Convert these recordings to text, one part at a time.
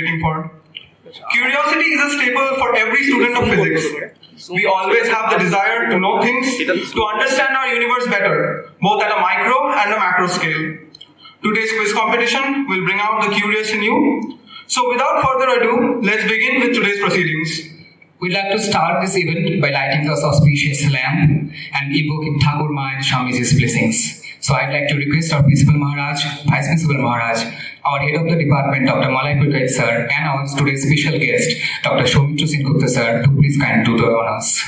waiting for. Curiosity is a staple for every student of physics. We always have the desire to know things, to understand our universe better, both at a micro and a macro scale. Today's quiz competition will bring out the curious in you. So without further ado, let's begin with today's proceedings. We'd like to start this event by lighting the auspicious lamp and invoking Thakur Ma and Swamiji's blessings. So I'd like to request our Principal Maharaj, Vice Principal Maharaj, our Head of the Department, Dr. Malay Purkait Sir, and our today's special guest, Dr. Soumitra Singh Gupta Sir, to please kindly do the honors.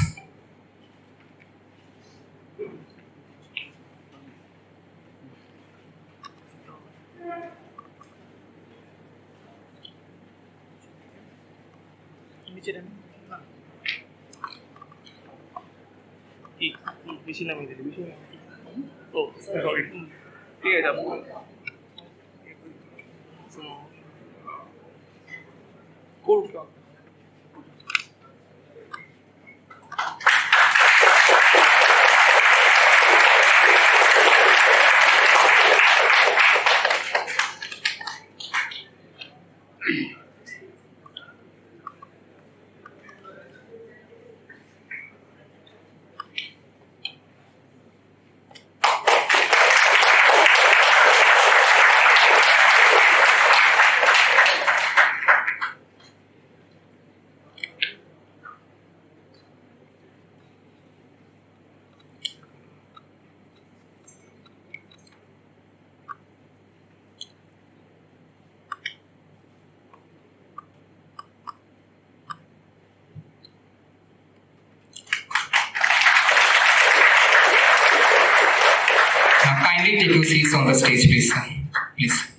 Oh, sorry. Cool. Kindly take your seats on the stage, please. Please.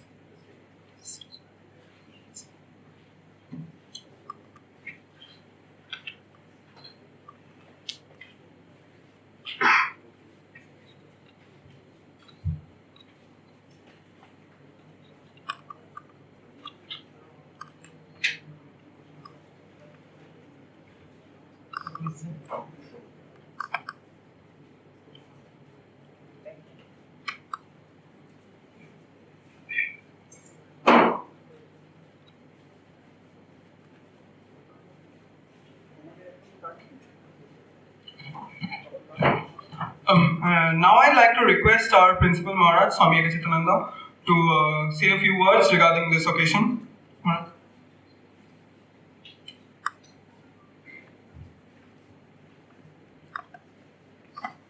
Now I'd like to request our Principal Maharaj, Swami Chitananda, to say a few words regarding this occasion.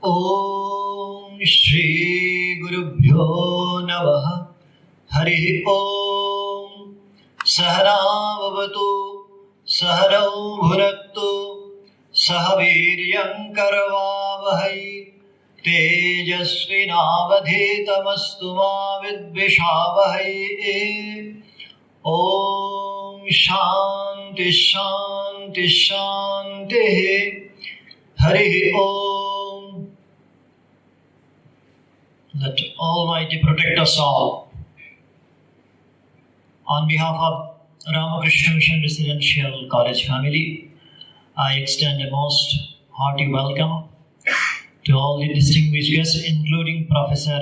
Om Shri Gurubhyo Namaha Hari Om Sahana Vavatu Saharau Bhunaktu Sahaviryam Karavavahai Tejasvinavadhetamastu ma vidvishavahai. Om Shanti Shanti Shanti Hari Om. Let Almighty protect us all. On behalf of Ramakrishna Mission Residential College family, I extend a most hearty welcome to all the distinguished guests, including Professor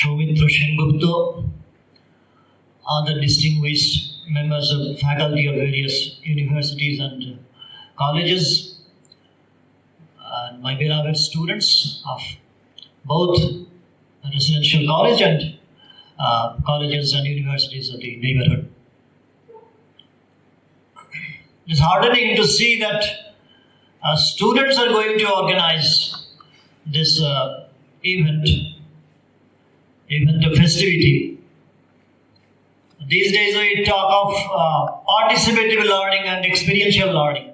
Soumitra Singh Gupta, other distinguished members of faculty of various universities and colleges, and my beloved students of both residential college and colleges and universities of the neighborhood. It is heartening to see that students are going to organize this event of festivity. These days we talk of participative learning and experiential learning.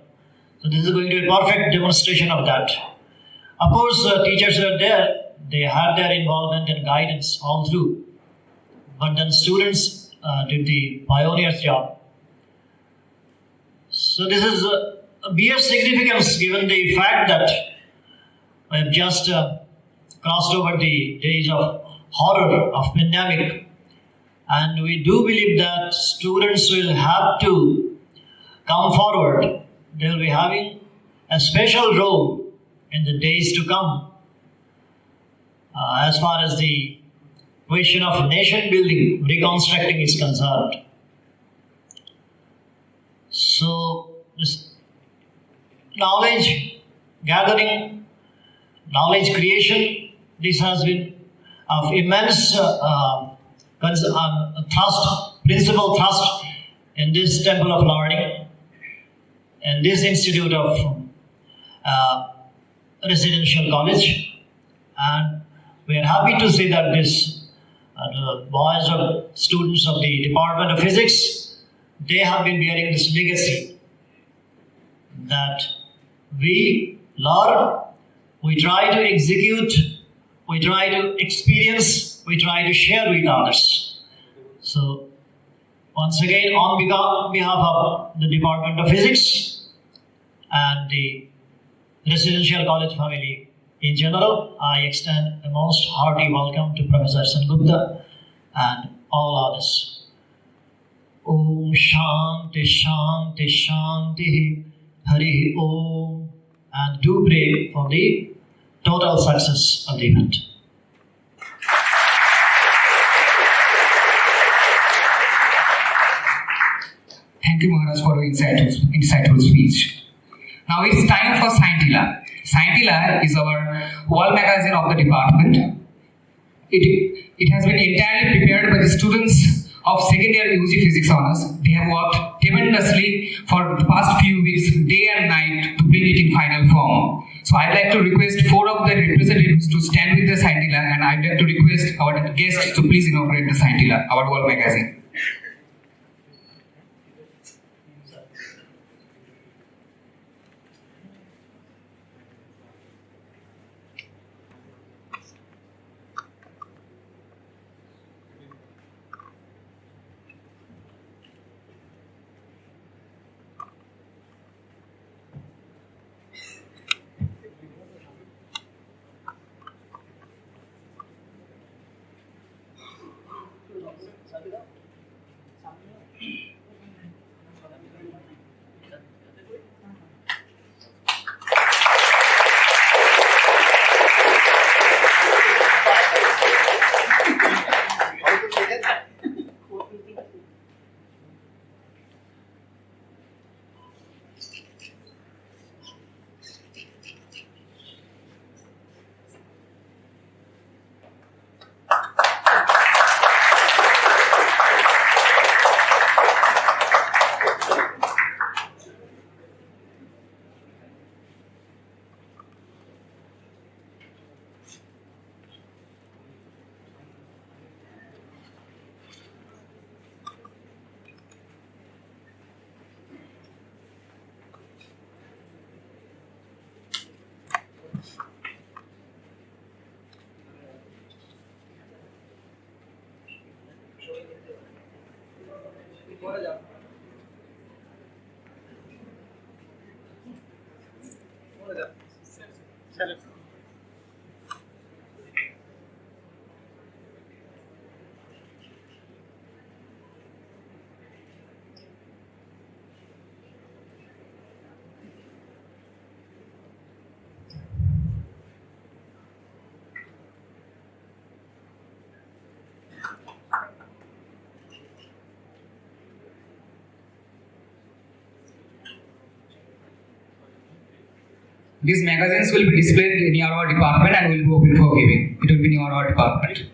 So this is going to be a perfect demonstration of that. Of course, teachers are there. They had their involvement and guidance all through. But then students did the pioneer's job. So this is a mere significance given the fact that we have just crossed over the days of horror of pandemic, and we do believe that students will have to come forward. They will be having a special role in the days to come as far as the question of nation building, reconstructing is concerned. So this knowledge gathering, knowledge creation, this has been of immense principal thrust in this temple of learning, in this institute of residential college, and we are happy to see that this the boys or students of the Department of Physics, they have been bearing this legacy that we learn, we try to execute, we try to experience, we try to share with others. So once again, on behalf of the Department of Physics and the residential college family in general, I extend a most hearty welcome to Professor Sengupta and all others. Om Shanti Shanti Shanti Hari Om, and do pray for the total success of the event. Thank you, Maharaj, for your insightful speech. Now it's time for Scintilla. Scintilla is our wall magazine of the department. It has been entirely prepared by the students of second year UG Physics Honours. They have worked tremendously for the past few weeks, day and night, to bring it in final form. So I'd like to request 4 of the representatives to stand with the Scintilla, and I'd like to request our guests to please inaugurate the Scintilla, our wall magazine. These magazines will be displayed near our department and will be open for viewing. It will be near our department.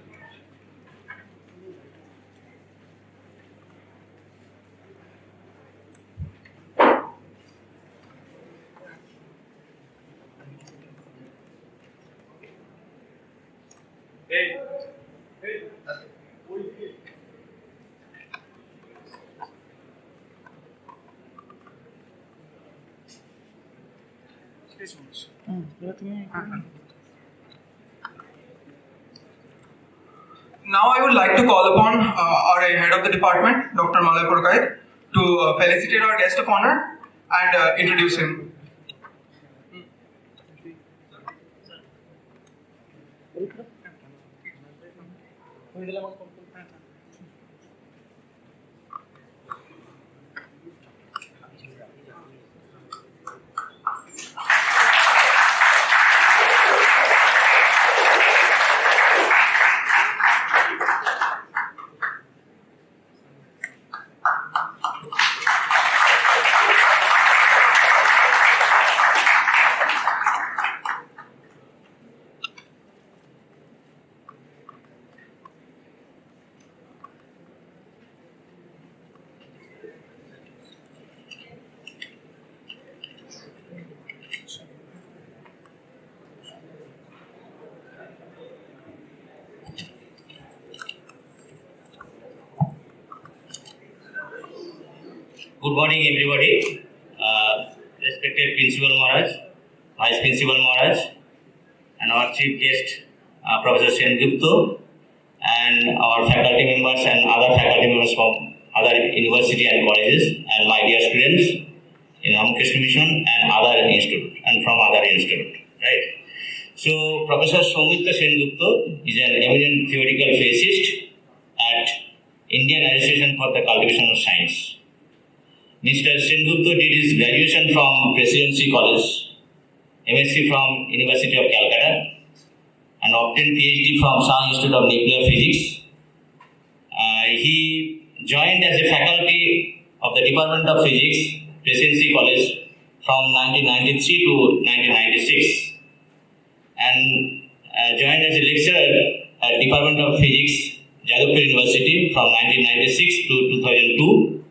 Now I would like to call upon our head of the department, Dr. Malay Purkait, to felicitate our guest of honor and introduce him. Good morning, everybody. Respected Principal Maharaj, Vice Principal Maharaj, and our Chief Guest, Professor Sengupta, and our faculty members and other faculty members from other university and colleges, and my dear students in Ramakrishna Mission and other institute and from other institute. Right. So, Professor Soumitra Sengupta is an eminent theoretical physicist at Indian Association for the Cultivation of Science. Mr. Sengupta did his graduation from Presidency College, MSc from University of Calcutta, and obtained PhD from Sun Institute of Nuclear Physics. He joined as a faculty of the Department of Physics, Presidency College, from 1993 to 1996, and joined as a lecturer at Department of Physics, Jadavpur University, from 1996 to 2002.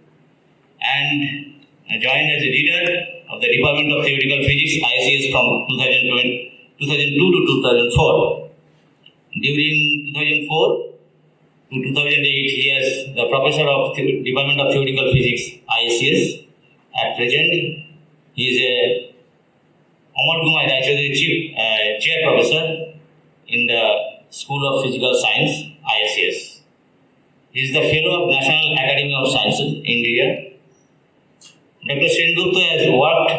And joined as a leader of the Department of Theoretical Physics, ICS, from 2002 to 2004. During 2004 to 2008, he is the professor of Department of Theoretical Physics, ICS. At present, he is a Amar Kumar Chief Chair Professor in the School of Physical Science, ICS. He is the Fellow of National Academy of Sciences, India. Dr. Sengupta has worked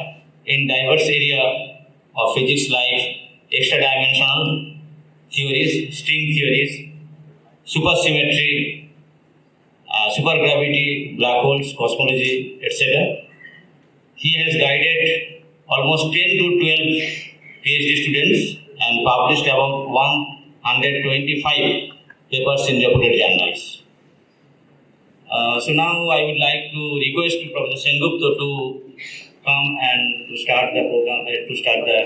in diverse areas of physics like extra-dimensional theories, string theories, supersymmetry, supergravity, black holes, cosmology, etc. He has guided almost 10 to 12 PhD students and published about 125 papers in reputed journals. So now I would like to request Professor Sengupta to come and to start the program, to start the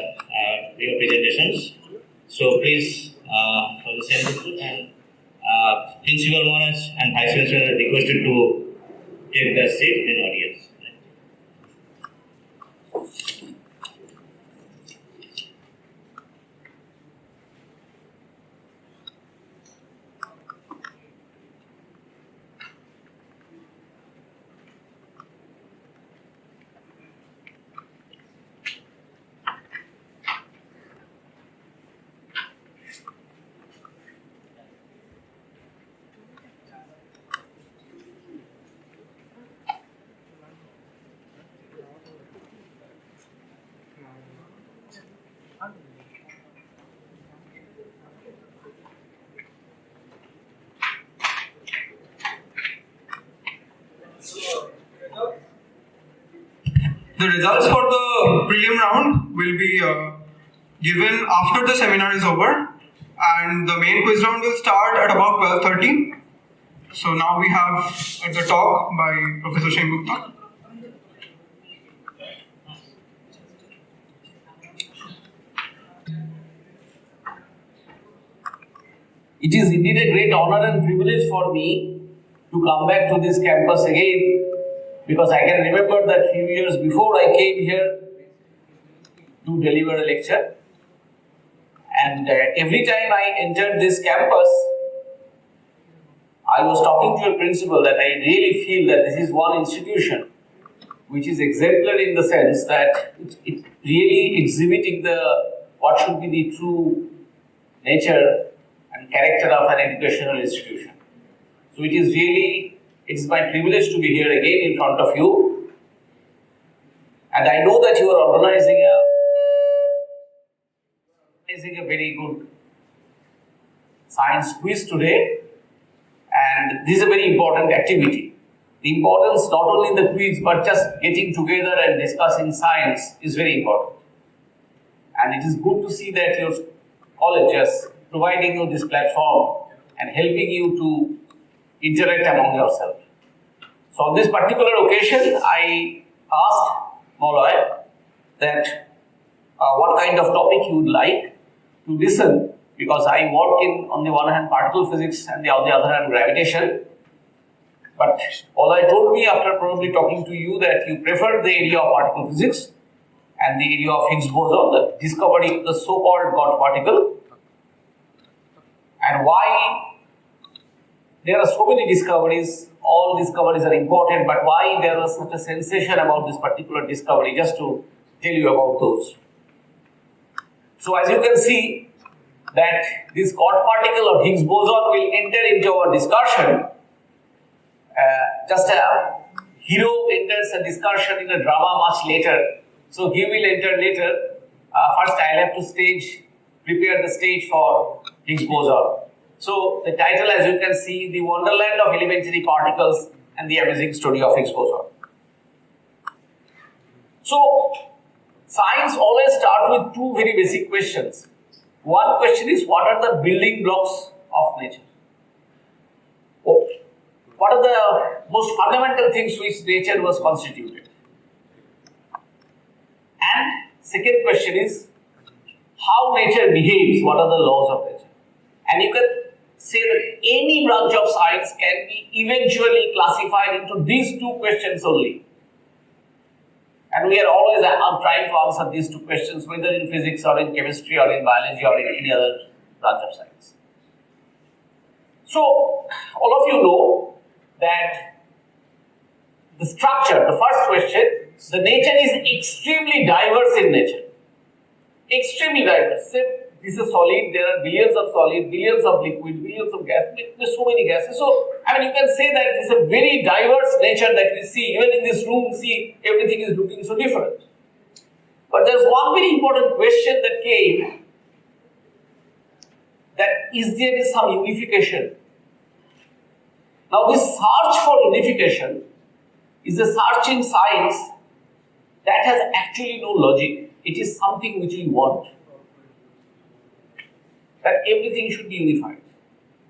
your presentations. So please, Professor Sengupta and Principal Maharaj and Vice Principal are requested to take the seat in audience. The results for the prelim round will be given after the seminar is over, and the main quiz round will start at about 12:30. So now we have the talk by Professor Sengupta. It is indeed a great honor and privilege for me to come back to this campus again, because I can remember that few years before I came here to deliver a lecture, and every time I entered this campus, I was talking to a principal that I really feel that this is one institution which is exemplary in the sense that it really exhibiting what should be the true nature and character of an educational institution. So it is my privilege to be here again in front of you, and I know that you are organizing a very good science quiz today, and this is a very important activity. The importance not only in the quiz but just getting together and discussing science is very important, and it is good to see that your college is providing you this platform and helping you to interact among yourself. So on this particular occasion, I asked Molloy that what kind of topic you would like to listen, because I work in, on the one hand, particle physics and on the other hand, gravitation. But Molloy told me after probably talking to you that you prefer the area of particle physics and the area of Higgs boson, the discovery of the so-called God particle, and why there are so many discoveries. All discoveries are important, but why there was such a sensation about this particular discovery? Just to tell you about those. So as you can see, that this God particle or Higgs boson will enter into our discussion. Just a hero enters a discussion in a drama much later. So he will enter later. First I'll have to prepare the stage for Higgs boson. So the title, as you can see, The Wonderland of Elementary Particles and the Amazing Story of Higgs boson. So science always starts with two very basic questions. One question is, what are the building blocks of nature? What are the most fundamental things which nature was constituted? And second question is, how nature behaves, what are the laws of nature? And you can say that any branch of science can be eventually classified into these two questions only. And we are always trying to answer these two questions, whether in physics or in chemistry or in biology or in any other branch of science. So, all of you know that the structure, the first question, the nature is extremely diverse in nature. Extremely diverse. Say, this is solid, there are billions of solid, billions of liquid, billions of gas, there's so many gases. So, I mean, you can say that it's a very diverse nature that we see. Even in this room, see, everything is looking so different. But there's one very important question that came, that is there some unification? Now, this search for unification is a search in science that has actually no logic. It is something which we want. That everything should be unified.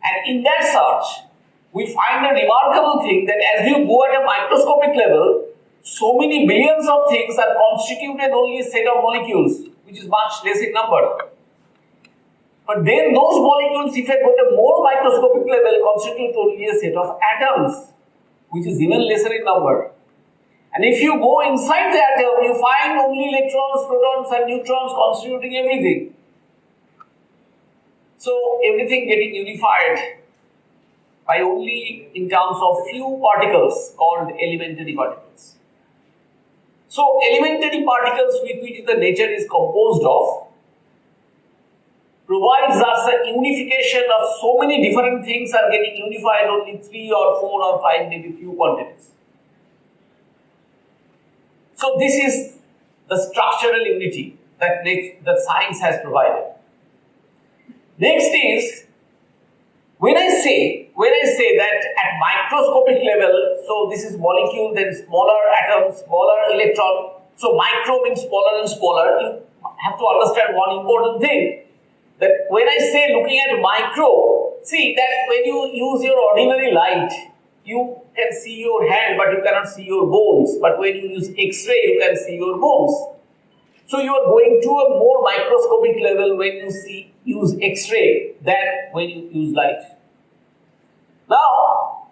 And in that search, we find a remarkable thing that as you go at a microscopic level, so many billions of things are constituted only a set of molecules, which is much less in number. But then those molecules, if I go to more microscopic level, constitute only a set of atoms, which is even lesser in number. And if you go inside the atom, you find only electrons, protons and neutrons constituting everything. So everything getting unified by only in terms of few particles called elementary particles. So elementary particles with which the nature is composed of provides us a unification of so many different things are getting unified only 3 or 4 or 5 maybe few quantities. So this is the structural unity that science has provided. Next is, when I say that at microscopic level, so this is molecule, then smaller atoms, smaller electron, so micro means smaller and smaller. You have to understand one important thing, that when I say looking at micro, see that when you use your ordinary light, you can see your hand but you cannot see your bones, but when you use X-ray, you can see your bones. So you are going to a more microscopic level when you use X-ray than when you use light. Now,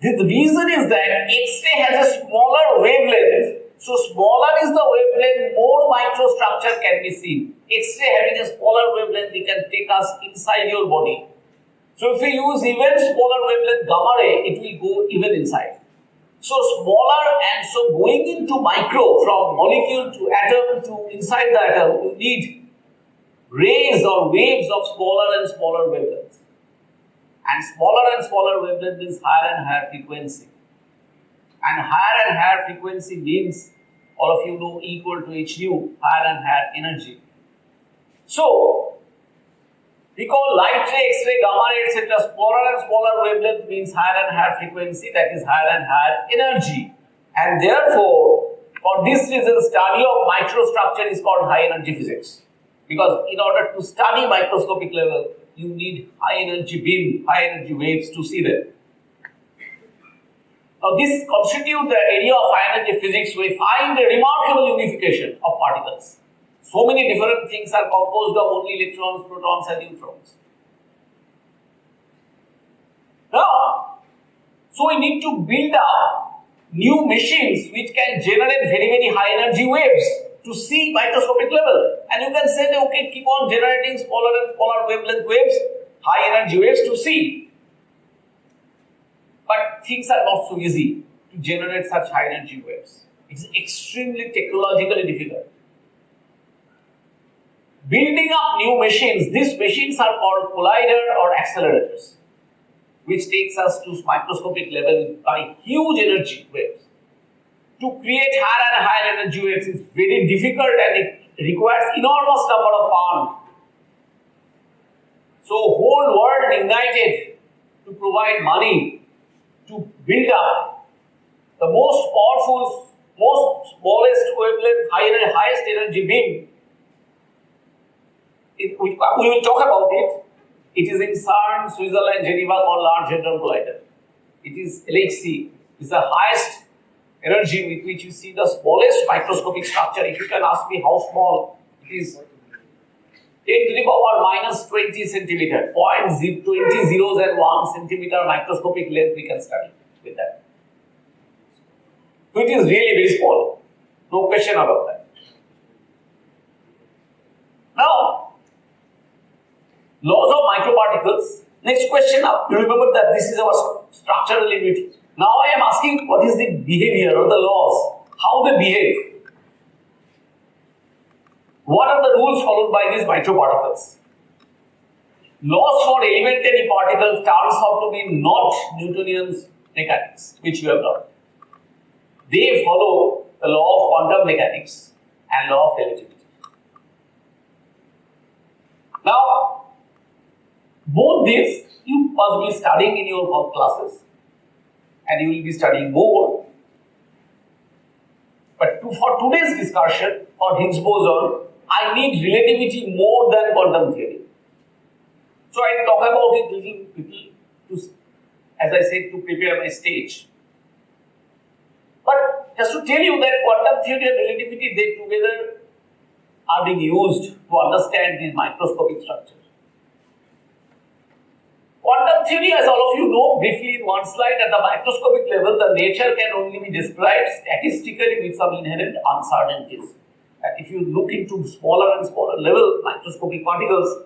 the reason is that X-ray has a smaller wavelength, so smaller is the wavelength, more microstructure can be seen. X-ray having a smaller wavelength, it can take us inside your body. So if we use even smaller wavelength gamma ray, it will go even inside. So smaller, and so going into micro, from molecule to atom to inside the atom, you need rays or waves of smaller and smaller wavelengths. And smaller wavelength means higher and higher frequency. And higher frequency means, all of you know, equal to h nu, higher and higher energy. So, we call light ray, X-ray, gamma ray, etc. Smaller and smaller wavelength means higher and higher frequency, that is higher and higher energy. And therefore, for this reason, study of microstructure is called high energy physics. Because in order to study microscopic level, you need high energy beam, high energy waves to see them. Now this constitutes the area of high energy physics. We find a remarkable unification of particles. So many different things are composed of only electrons, protons and neutrons. Now, so we need to build up new machines which can generate very, very high energy waves to see microscopic level. And you can say, that, okay, keep on generating smaller and smaller wavelength waves, high energy waves to see. But things are not so easy to generate such high energy waves. It's extremely technologically difficult. Building up new machines, these machines are called collider or accelerators, which takes us to microscopic level by huge energy waves. To create higher and higher energy waves is very difficult and it requires enormous number of funds. So whole world united to provide money to build up the most powerful, most smallest wavelength, highest energy beam. We will talk about it. It is in CERN, Switzerland, Geneva, called Large Hadron Collider. It is LHC. It's the highest energy with which you see the smallest microscopic structure. If you can ask me how small, it is 10 to the power minus 20 centimeter, 20 zeros and 1 centimeter microscopic length we can study with that. So it is really very small. No question about that. Now, laws of microparticles. Next question now. You remember that this is our structural unity. Now I am asking what is the behavior or the laws, how they behave. What are the rules followed by these microparticles? Laws for elementary particles turns out to be not Newtonian mechanics, which you have learned. They follow the law of quantum mechanics and law of relativity. Now, both these you must be studying in your classes and you will be studying more. But for today's discussion on Higgs boson, I need relativity more than quantum theory. So I will talk about it little quickly, as I said, to prepare my stage. But just to tell you that quantum theory and relativity, they together are being used to understand these microscopic structures. Quantum theory, as all of you know, briefly in one slide, at the microscopic level, the nature can only be described statistically with some inherent uncertainties. And if you look into smaller and smaller level microscopic particles,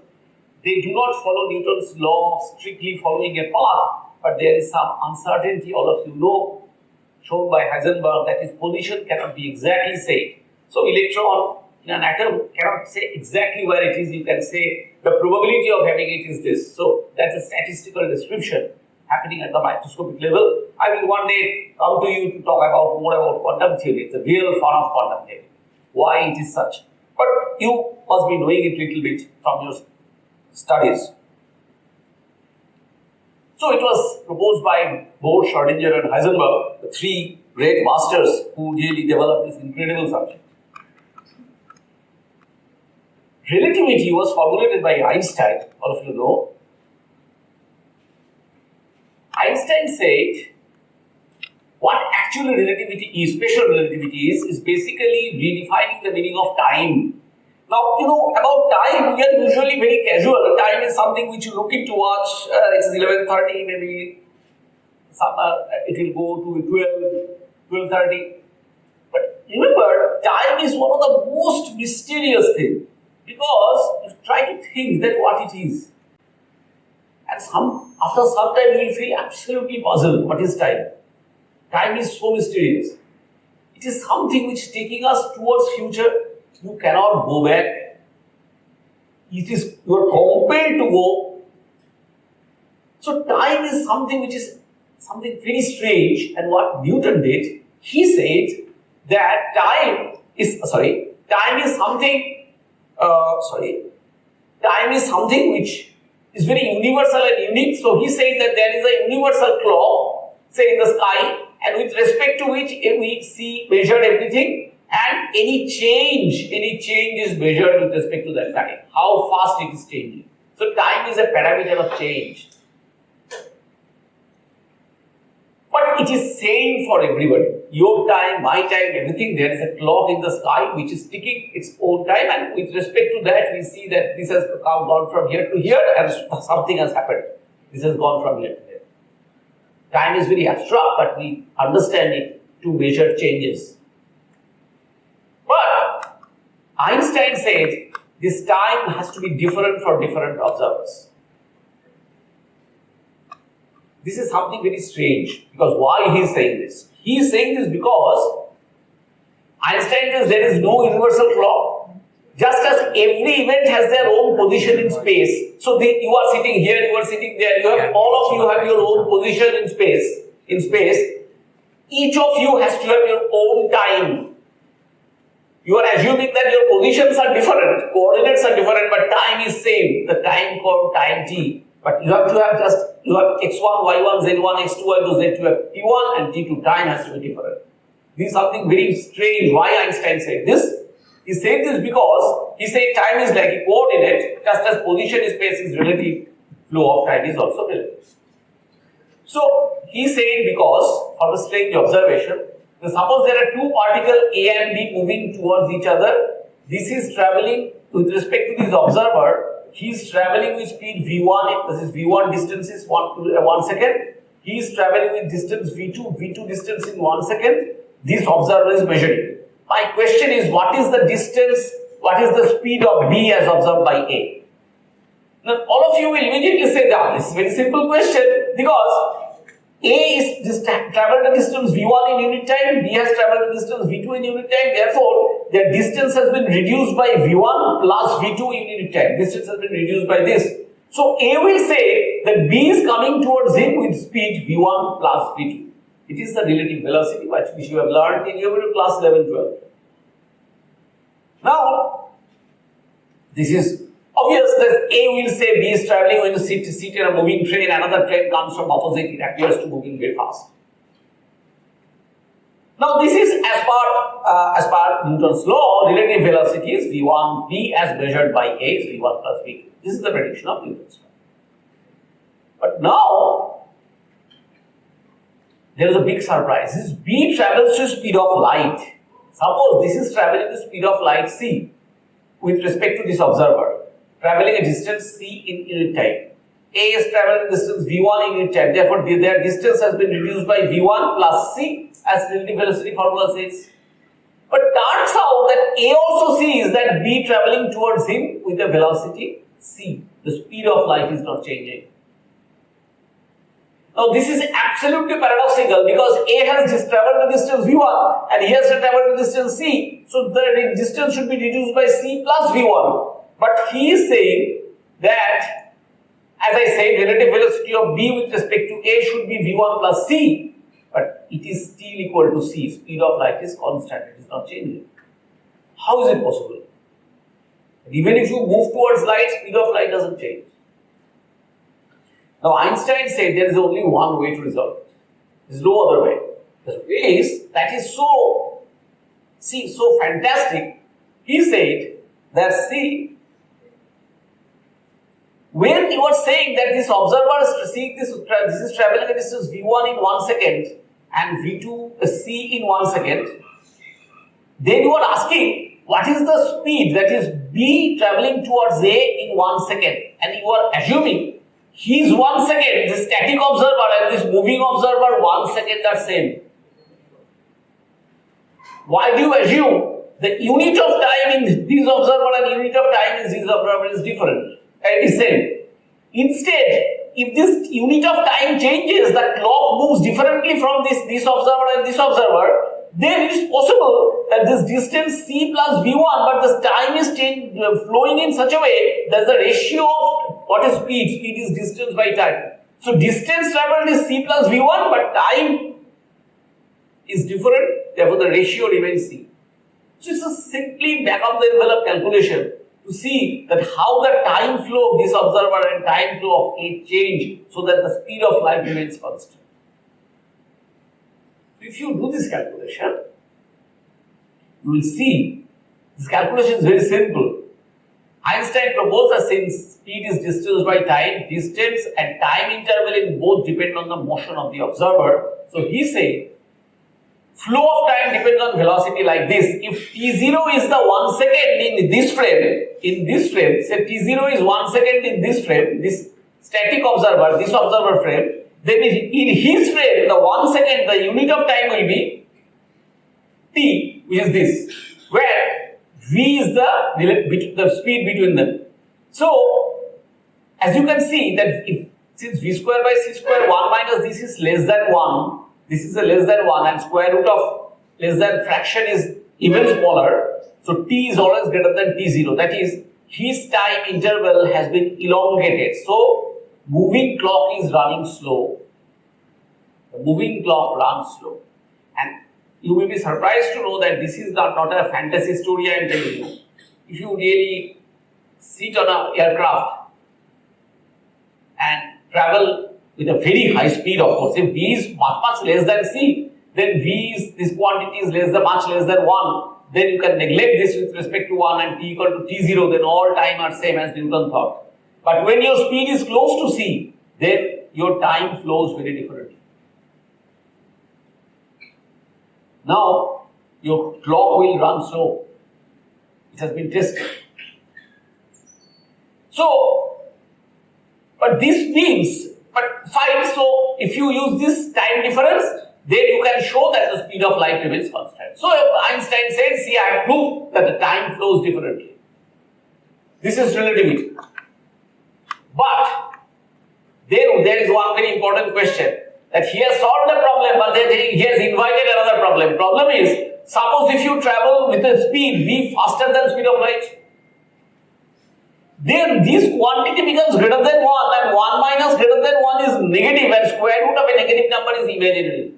they do not follow Newton's law of strictly following a path, but there is some uncertainty, all of you know, shown by Heisenberg, that its position cannot be exactly said. So electron in an atom cannot say exactly where it is. You can say the probability of having it is this. So that's a statistical description happening at the microscopic level. I will one day come to you to talk about more about quantum theory. It's the real fun of quantum theory. Why it is such. But you must be knowing it little bit from your studies. So it was proposed by Bohr, Schrödinger and Heisenberg, the three great masters who really developed this incredible subject. Relativity was formulated by Einstein, all of you know. Einstein said what actually relativity is, special relativity is basically redefining the meaning of time. Now, you know, about time, we are usually very casual. Time is something which you look into watch, it's 11:30, maybe it will go to 12:30. But remember, time is one of the most mysterious things. Because you try to think that what it is. And after some time you will feel absolutely puzzled. What is time? Time is so mysterious. It is something which is taking us towards future. You cannot go back. You are compelled to go. So time is something which is something very strange. And what Newton did, he said that time is something. Time is something which is very universal and unique. So he said that there is a universal clock, say in the sky, and with respect to which we measure everything, and any change is measured with respect to that time. How fast it is changing. So time is a parameter of change. But it is same for everybody. Your time, my time, everything. There is a clock in the sky which is ticking its own time, and with respect to that, we see that this has gone from here to here, and something has happened. This has gone from here to there. Time is very abstract, but we understand it to measure changes. But Einstein said this time has to be different for different observers. this is something very strange. Because why he is saying this? He is saying this because Einstein says there is no universal clock. Just as every event has their own position in space. So you are sitting here, you are sitting there, you have, all of you have your own position in space. Each of you has to have your own time. You are assuming that your positions are different, coordinates are different, but time is same. The time called time t. But you have to have you have x1, y1, z1, x2, y2, z2, you have t1 and t2. Time has to be different. This is something very strange. Why Einstein said this? He said this because he said time is like a coordinate, just as position in space is relative, flow of time is also relative. So he said because of the strange observation, suppose there are two particles A and B moving towards each other. This is traveling with respect to this observer. He is traveling with speed v1. This is v1 distance is 1 second. He is traveling with distance v2 distance in 1 second. This observer is measuring. My question is, what is the distance, what is the speed of B as observed by A? Now, all of you will immediately say that this is a very simple question because A is traveled the distance v1 in unit time, B has traveled the distance v2 in unit time, therefore their distance has been reduced by v1 plus v2 in unit time. Distance has been reduced by this. So A will say that B is coming towards him with speed v1 plus v2. It is the relative velocity which you have learned in your class 11-12. Now, this is obvious that A will say B is traveling when you sit in a moving train, another train comes from opposite, it appears to moving very fast. Now, this is as per Newton's law, relative velocity is v1, B as measured by A is v1 plus v2. This is the prediction of Newton's law. But now, there is a big surprise. This B travels to speed of light. Suppose this is traveling the speed of light c with respect to this observer, traveling a distance c in unit time. A is traveling distance v1 in unit time. Therefore, their distance has been reduced by v1 plus c as relative velocity formula says. But turns out that A also sees that B traveling towards him with a velocity c. The speed of light is not changing. Now this is absolutely paradoxical because A has just traveled the distance v1 and he has traveled the distance c. So the distance should be reduced by c plus v1. But he is saying that, as I said, relative velocity of B with respect to A should be v1 plus c. But it is still equal to c. Speed of light is constant, it is not changing. How is it possible? Even if you move towards light, speed of light doesn't change. Now Einstein said there is only one way to resolve it. There is no other way. The way is that is so fantastic. He said that when you are saying that this observer is seeing this is traveling a distance v1 in 1 second and v2 c in 1 second, then you are asking what is the speed that is B traveling towards A in 1 second, and you are assuming he is 1 second, this static observer and this moving observer 1 second are same. Why do you assume the unit of time in this observer and unit of time in this observer is different? Is same. Instead, if this unit of time changes, the clock moves differently from this observer and this observer, then it is possible that this distance c plus v1, but this time is flowing in such a way that the ratio of what is speed? Speed is distance by time. So distance traveled is c plus v1, but time is different, therefore the ratio remains c. So it's a simply back of the envelope calculation to see that how the time flow of this observer and time flow of A change so that the speed of light remains constant. If you do this calculation, you will see this calculation is very simple. Einstein proposed that since speed is distance by time, distance and time interval in both depend on the motion of the observer. So he said, flow of time depends on velocity like this. If t0 is the 1 second in this frame, say t0 is 1 second in this frame, this static observer, this observer frame, then in his frame, the 1 second, the unit of time will be t, which is this, where v is the speed between them. So, as you can see that if since v square by c square 1 minus this is less than 1, this is a less than 1 and square root of less than fraction is even smaller. So t is always greater than t0. That is, his time interval has been elongated. So moving clock is running slow. The moving clock runs slow. And you will be surprised to know that this is not a fantasy story I am telling you. If you really sit on an aircraft and travel with a very high speed, of course, if v is much less than c, then v is, this quantity is much less than 1, then you can neglect this with respect to 1 and t equal to t0, then all time are same as Newton thought. But when your speed is close to c, then your time flows very differently. Now, your clock will run slow. It has been tested. So, but this means, but fine, so if you use this time difference, then you can show that the speed of light remains constant. So Einstein said, see, I have proved that the time flows differently. This is relativity. But there is one very important question, that he has solved the problem, but then he has invited another problem. Problem is, suppose if you travel with a speed v faster than speed of light, then this quantity becomes greater than 1 and 1 minus greater than 1 is negative and square root of a negative number is imaginary.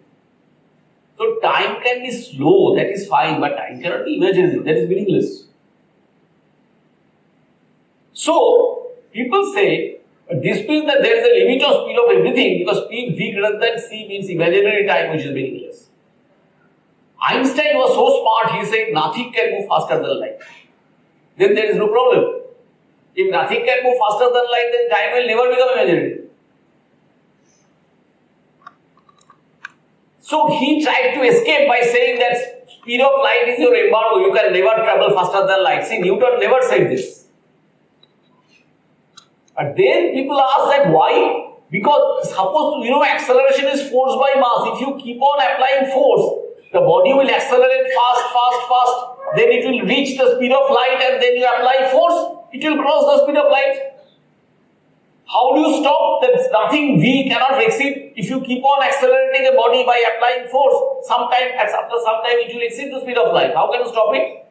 So time can be slow, that is fine, but time cannot be imaginary, that is meaningless. So people say, this means that there is a limit of speed of everything because speed v greater than c means imaginary time which is meaningless. Einstein was so smart, he said nothing can move faster than light. Then there is no problem. If nothing can move faster than light, then time will never become imaginary. So he tried to escape by saying that speed of light is your embargo, you can never travel faster than light. See, Newton never said this. But then people ask that why? Because suppose acceleration is force by mass. If you keep on applying force, the body will accelerate fast. Then it will reach the speed of light and then you apply force, it will cross the speed of light. How do you stop? That nothing v cannot exceed. If you keep on accelerating a body by applying force, after some time it will exceed the speed of light. How can you stop it?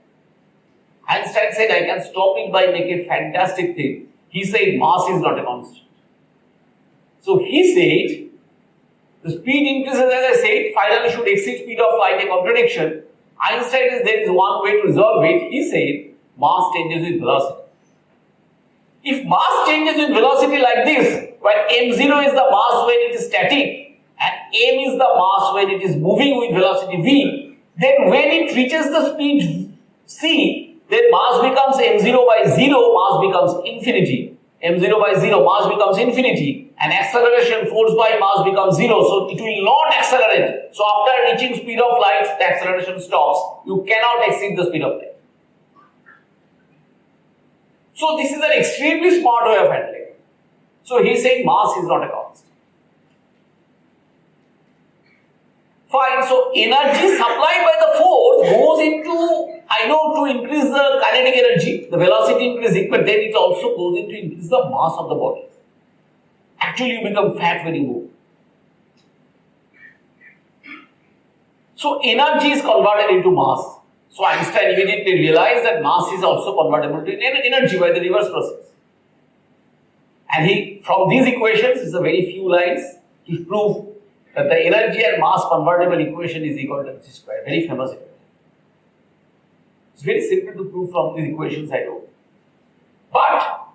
Einstein said, I can stop it by making a fantastic thing. He said mass is not a constant. So he said, the speed increases as I said, finally should exceed speed of light, a contradiction. Einstein is there is one way to resolve it. He said mass changes with velocity. If mass changes with velocity like this, where m0 is the mass when it is static and m is the mass when it is moving with velocity v, then when it reaches the speed c, then mass becomes m0 by 0, mass becomes infinity. m0 by 0, mass becomes infinity, and acceleration force by mass becomes 0, so it will not accelerate. So after reaching speed of light, the acceleration stops. You cannot exceed the speed of light. So this is an extremely smart way of handling. So he is saying mass is not a constant. Fine, so energy supplied by the force goes into, to increase the kinetic energy, the velocity increasing, but then it also goes into increase the mass of the body. Actually you become fat when you move. So energy is converted into mass. So Einstein immediately realized that mass is also convertible to energy by the reverse process. And he, from these equations, is a very few lines to prove that the energy and mass convertible equation is equal to mc square. Very famous equation. It's very simple to prove from these equations, I know. But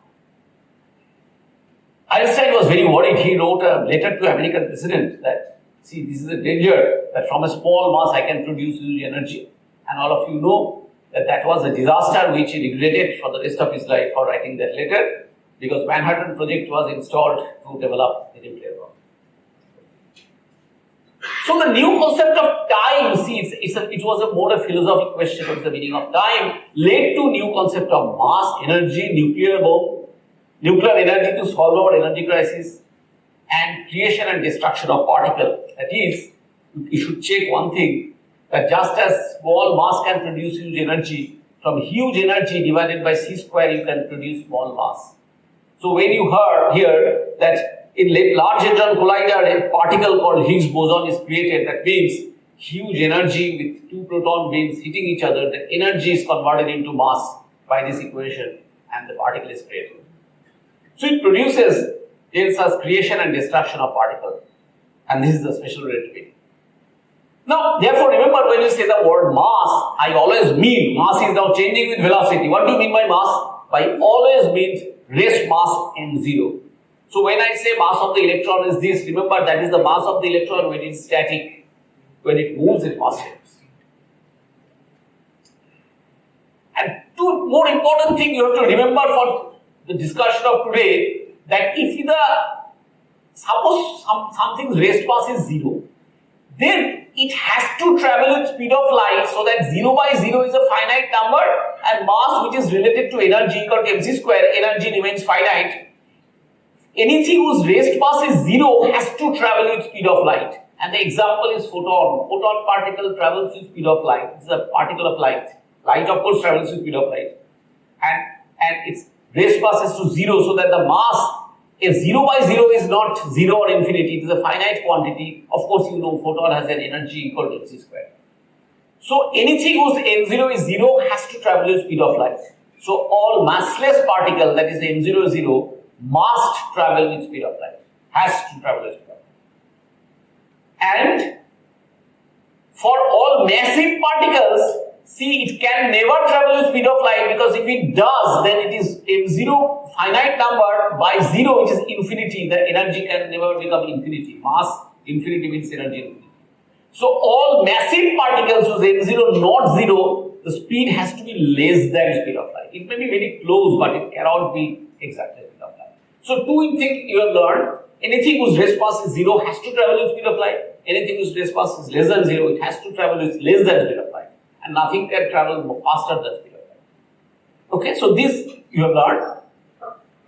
Einstein was very worried. He wrote a letter to American president that, see, this is a danger that from a small mass I can produce huge energy. And all of you know that that was a disaster which he regretted for the rest of his life for writing that letter, because Manhattan Project was installed to develop the nuclear bomb. So the new concept of time, see, it was a more a philosophical question of the meaning of time, led to new concept of mass, energy, nuclear bomb, nuclear energy to solve our energy crisis, and creation and destruction of particle. That is, you should check one thing, that just as small mass can produce huge energy, from huge energy divided by c square you can produce small mass. So when you hear that in Large Hadron Collider, a particle called Higgs boson is created. That means huge energy with two proton beams hitting each other. The energy is converted into mass by this equation, and the particle is created. So it produces Tensors creation and destruction of particle, and this is the special relativity. Now, therefore, remember when you say the word mass, I always mean mass is now changing with velocity. What do you mean by mass? By always means rest mass m0. So when I say mass of the electron is this, remember that is the mass of the electron when it is static. When it moves, it mass changes. And two more important things you have to remember for the discussion of today, that if suppose something's rest mass is 0, then it has to travel with speed of light, so that 0 by 0 is a finite number, and mass which is related to energy equal to mc square, energy remains finite. Anything whose rest mass is 0 has to travel with speed of light. And the example is photon. Photon particle travels with speed of light. This is a particle of light. Light, of course, travels with speed of light. And its rest mass is to 0, so that the mass, if 0 by 0 is not 0 or infinity, it is a finite quantity. Of course, you know photon has an energy equal to mc square. So anything whose m0 is 0 has to travel with speed of light. So all massless particle, that is m0 is 0, must travel with speed of light. Has to travel with speed of light. And for all massive particles, see, it can never travel with speed of light, because if it does, then it is m0 finite number by 0, which is infinity. The energy can never become infinity. Mass infinity means energy infinity. So all massive particles whose m0 not 0, the speed has to be less than speed of light. It may be very close, but it cannot be exactly speed of light. So two things you have learned: anything whose rest mass is 0 has to travel with speed of light. Anything whose rest mass is less than 0, it has to travel with less than speed of light. And nothing can travel faster than speed of light. Okay, so this you have learned.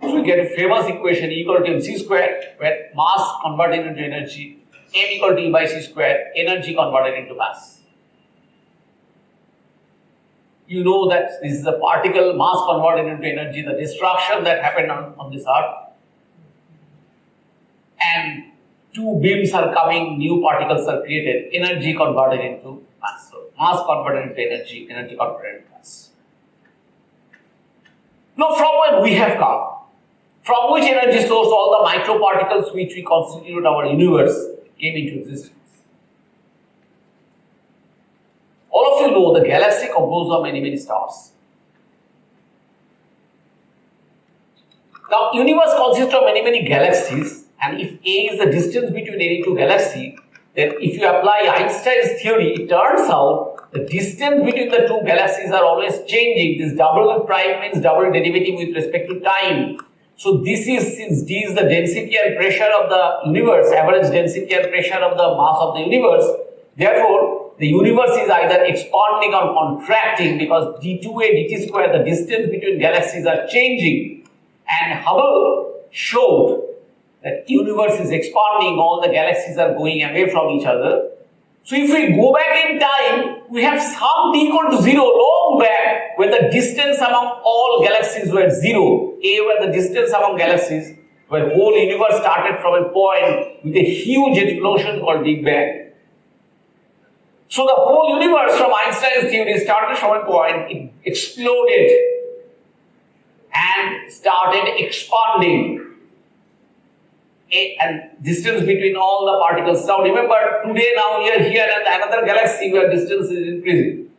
So we get a famous equation E equal to mc square, where mass converted into energy, m equal to E by c square, energy converted into mass. You know that this is a particle mass converted into energy, the destruction that happened on this earth. And two beams are coming, new particles are created, energy converted into mass. So mass converted into energy, energy converted into mass. Now from where we have come, from which energy source all the microparticles which we constitute our universe came into existence. All of you know the galaxy composed of many, many stars. Now universe consists of many, many galaxies. And if A is the distance between any two galaxies, then if you apply Einstein's theory, it turns out the distance between the two galaxies are always changing. This double prime means double derivative with respect to time. So this is, since D is the density and pressure of the universe, average density and pressure of the mass of the universe, therefore the universe is either expanding or contracting, because d2a dt square, the distance between galaxies are changing. And Hubble showed that universe is expanding, all the galaxies are going away from each other. So if we go back in time, we have some t equal to 0 long back, when the distance among all galaxies were 0, a were the distance among galaxies, where whole universe started from a point with a huge explosion called Big Bang. So the whole universe from Einstein's theory started from a point, it exploded and started expanding. And distance between all the particles. Now remember, today now we are here and another galaxy where distance is increasing.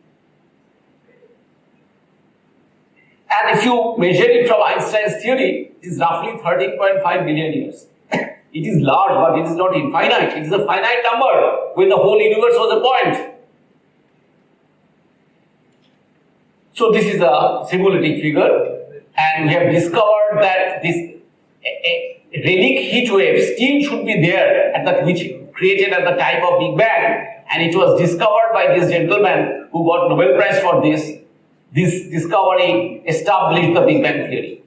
And if you measure it from Einstein's theory, it is roughly 13.5 billion years. It is large, but it is not infinite. It is a finite number when the whole universe was a point. So this is a symbolic figure, and we have discovered that this relic heat wave still should be there at that, which created at the time of Big Bang, and it was discovered by this gentleman who got Nobel Prize for this. This discovery established the Big Bang theory.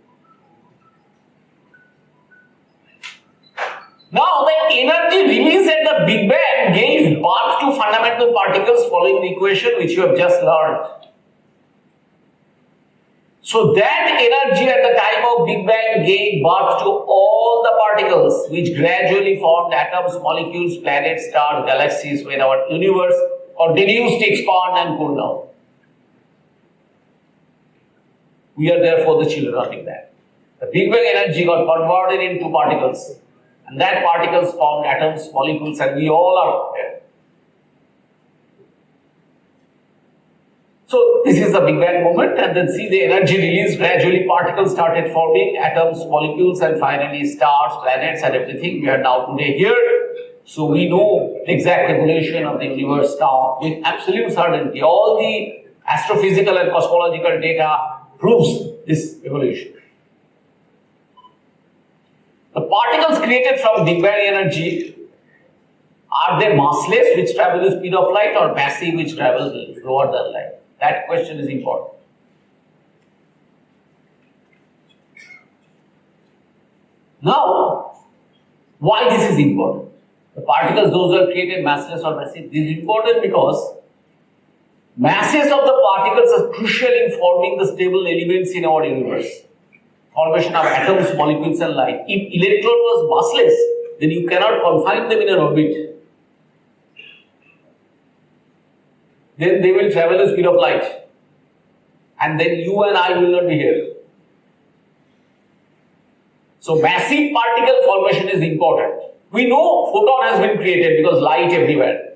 Now the energy released at the Big Bang gave birth to fundamental particles following the equation which you have just learned. So that energy at the time of Big Bang gave birth to all the particles which gradually formed atoms, molecules, planets, stars, galaxies, when our universe continues to expand and cool down. We are therefore the children of Big Bang. The Big Bang energy got converted into particles, and that particles formed atoms, molecules, and we all are there. So this is the Big Bang moment, and then see the energy release, gradually particles started forming, atoms, molecules, and finally stars, planets, and everything. We are now today here. So we know the exact evolution of the universe now with absolute certainty. All the astrophysical and cosmological data proves this evolution. The particles created from Big Bang energy, are they massless, which travel the speed of light, or massive, which travels slower than light? That question is important. Now, why this is important? The particles, those are created massless or massive. This is important because masses of the particles are crucial in forming the stable elements in our universe. Formation of atoms, molecules, and light. If electron was massless, then you cannot confine them in an orbit. Then they will travel the speed of light. And then you and I will not be here. So massive particle formation is important. We know photon has been created because light everywhere.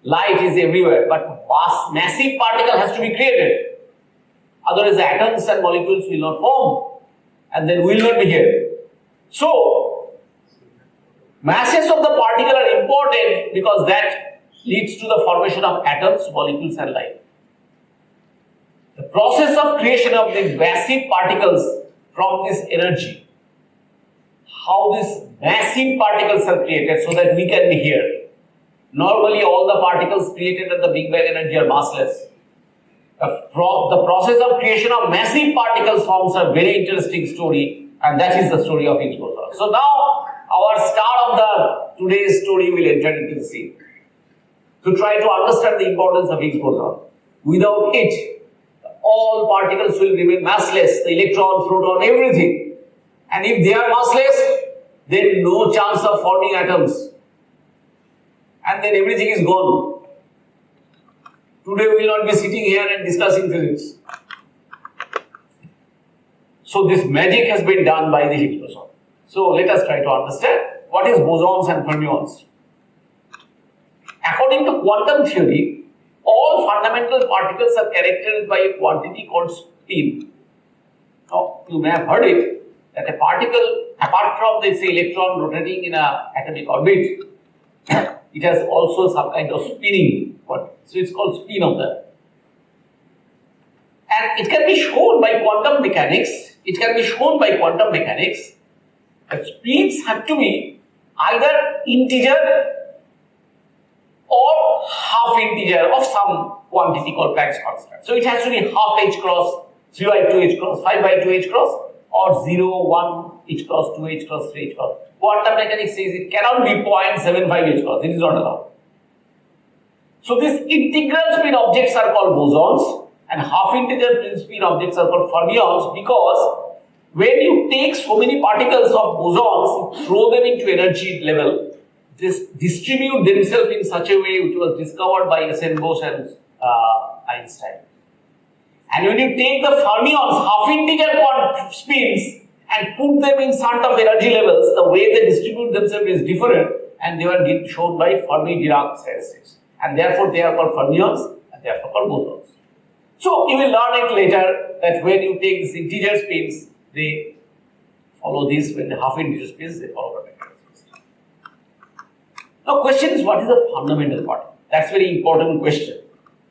Light is everywhere, but massive particle has to be created. Otherwise the atoms and molecules will not form, and then we will not be here. So masses of the particle are important because that leads to the formation of atoms, molecules, and light. The process of creation of these massive particles from this energy, how these massive particles are created so that we can be here. Normally all the particles created at the Big Bang energy are massless. The process of creation of massive particles forms a very interesting story, and that is the story of Higgs boson. So now our star of the today's story will enter into the scene. To try to understand the importance of Higgs boson. Without it, all particles will remain massless, the electron, proton, everything. And if they are massless, then no chance of forming atoms. And then everything is gone. Today we will not be sitting here and discussing physics. So this magic has been done by the Higgs boson. So let us try to understand what is bosons and fermions. According to quantum theory, all fundamental particles are characterized by a quantity called spin. Now, you may have heard it, that a particle, apart from this electron rotating in an atomic orbit, it has also some kind of spinning. So it's called spin of that. And it can be shown by quantum mechanics. That spins have to be either integer or half integer of some quantity called Planck's constant. So it has to be half h cross, 3 by 2 h cross, 5 by 2 h cross, or 0, 1 h cross, 2 h cross, 3 h cross. Quantum mechanics says it cannot be 0.75 h cross. It is not allowed. So these integral spin objects are called bosons, and half integer spin objects are called fermions, because when you take so many particles of bosons, you throw them into energy level, this distribute themselves in such a way which was discovered by Bose and Einstein. And when you take the fermions, half integer spins, and put them in sort of energy levels, the way they distribute themselves is different, and they were shown by Fermi-Dirac statistics. And therefore they are called fermions, and therefore called bosons. So you will learn it later that when you take these integer spins, they follow this. When the half integer spins, they follow the vector spins. Now question is, what is the fundamental particle? That's a very important question.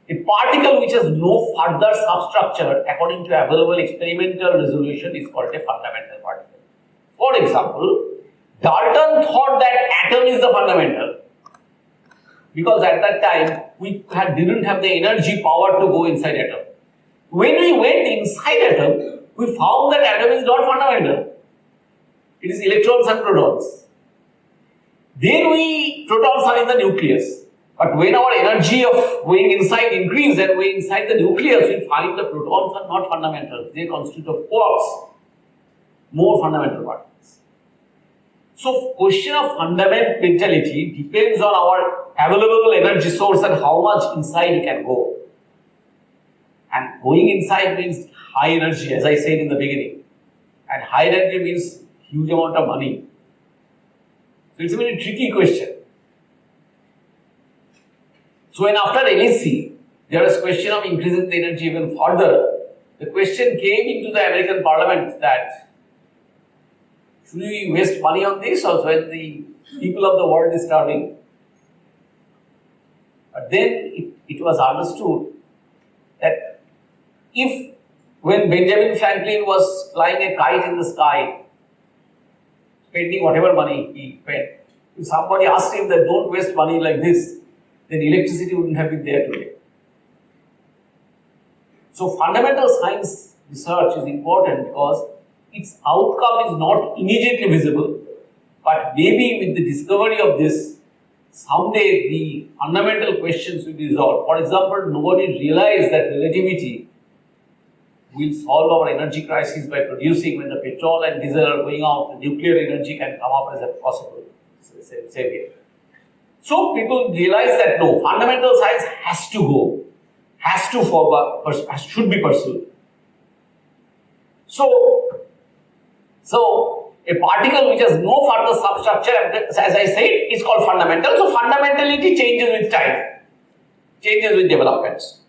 A particle which has no further substructure according to available experimental resolution is called a fundamental particle. For example, Dalton thought that atom is the fundamental, because at that time we didn't have the energy power to go inside atom. When we went inside atom, we found that atom is not fundamental. It is electrons and protons. Then protons are in the nucleus. But when our energy of going inside increases and going inside the nucleus, we find the protons are not fundamental. They constitute of quarks, more fundamental particles. So, question of fundamentality depends on our available energy source and how much inside it can go. And going inside means high energy, as I said in the beginning. And high energy means huge amount of money. So, it's a very tricky question. So, when after LHC, there was question of increasing the energy even further, the question came into the American Parliament that should we waste money on this or when the people of the world is starving? But then it was understood that if when Benjamin Franklin was flying a kite in the sky, spending whatever money he spent, if somebody asked him that don't waste money like this, then electricity wouldn't have been there today. So fundamental science research is important because its outcome is not immediately visible, but maybe with the discovery of this, someday the fundamental questions will be resolved. For example, nobody realized that relativity will solve our energy crisis by producing when the petrol and diesel are going out, the nuclear energy can come up as a possible savior. So people realize that no, fundamental science has to go, should be pursued. So a particle which has no further substructure, as I said, is called fundamental. So fundamentality changes with time, changes with developments.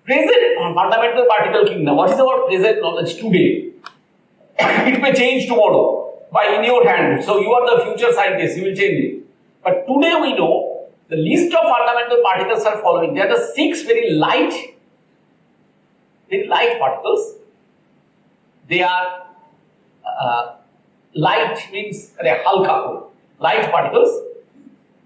Present fundamental particle kingdom. What is our present knowledge today? It may change tomorrow in your hand. So you are the future scientist, you will change it. But today we know the list of fundamental particles are following. There are 6 very light particles. They are light means they are halka, light particles.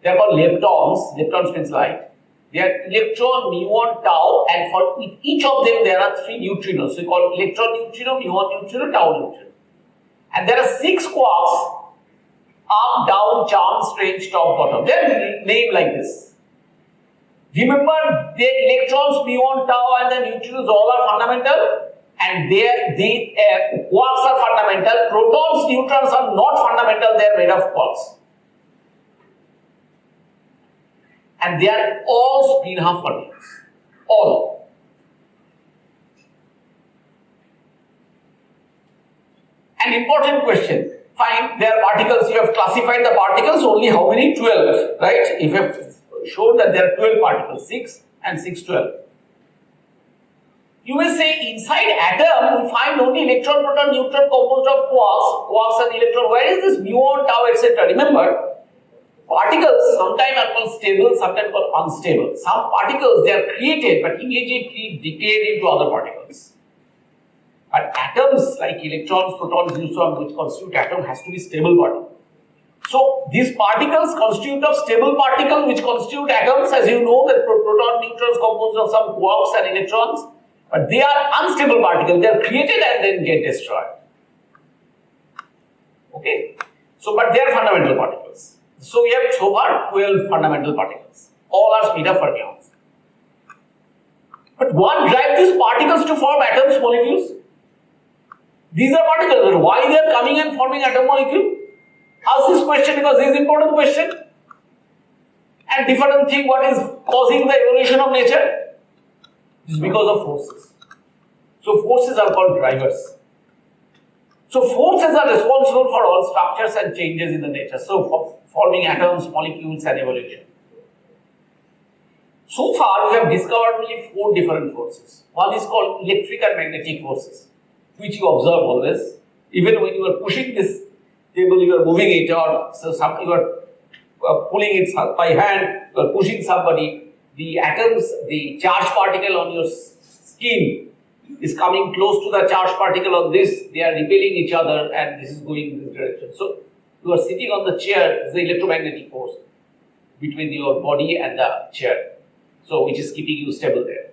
They are called leptons. Leptons means light. They are electron, muon, tau, and for each of them there are 3 neutrinos. So we call electron neutrino, muon neutrino, tau neutrino. And there are 6 quarks. Up, down, charm, strange, top, bottom. They are named like this. Remember, the electrons, muon, tau, and the neutrinos all are fundamental, and the quarks are fundamental. Protons, neutrons are not fundamental; they are made of quarks, and they are all spin-half particles. All. An important question. Fine, there are particles, you have classified the particles, only how many? 12, right? If you have shown that there are 12 particles, 6 and 6, 12. You may say inside atom, we find only electron, proton, neutron composed of quarks and electron. Where is this muon, tau, etc.? Remember, particles sometimes are called stable, sometimes called unstable. Some particles, they are created but immediately decayed into other particles. But atoms like electrons, protons, neutrons, which constitute atom, has to be stable particle. So these particles constitute of stable particle, which constitute atoms. As you know, that proton, neutrons composed of some quarks and electrons, but they are unstable particles. They are created and then get destroyed. Okay. So, but they are fundamental particles. So we have so far 12 fundamental particles. All are speed of fermions. But what drives these particles to form atoms, molecules? These are particles, but why they are coming and forming atom molecule? Ask this question because this is an important question. And different thing, what is causing the evolution of nature? This is because of forces. So forces are called drivers. So forces are responsible for all structures and changes in the nature. So for forming atoms, molecules and evolution. So far we have discovered only 4 different forces. One is called electric and magnetic forces, which you observe always. Even when you are pushing this table, you are moving it, or so you are pulling it by hand, you are pushing somebody. The atoms, the charged particle on your skin is coming close to the charged particle on this. They are repelling each other, and this is going in this direction. So you are sitting on the chair. Is the electromagnetic force between your body and the chair, so which is keeping you stable there.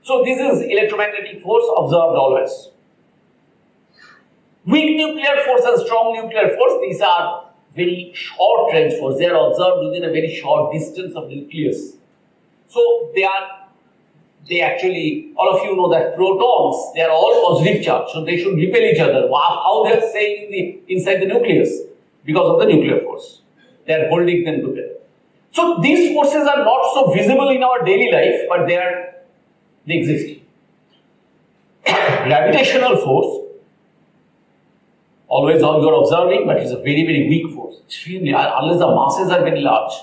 So this is electromagnetic force observed always. Weak nuclear force and strong nuclear force, these are very short range force. They are observed within a very short distance of nucleus. So they actually, all of you know that protons, they are all positive charge, so they should repel each other. How they are staying inside the nucleus? Because of the nuclear force. They are holding them together. So these forces are not so visible in our daily life, but they exist. Gravitational force, always you are observing, but it's a very, very weak force. Extremely, unless the masses are very large.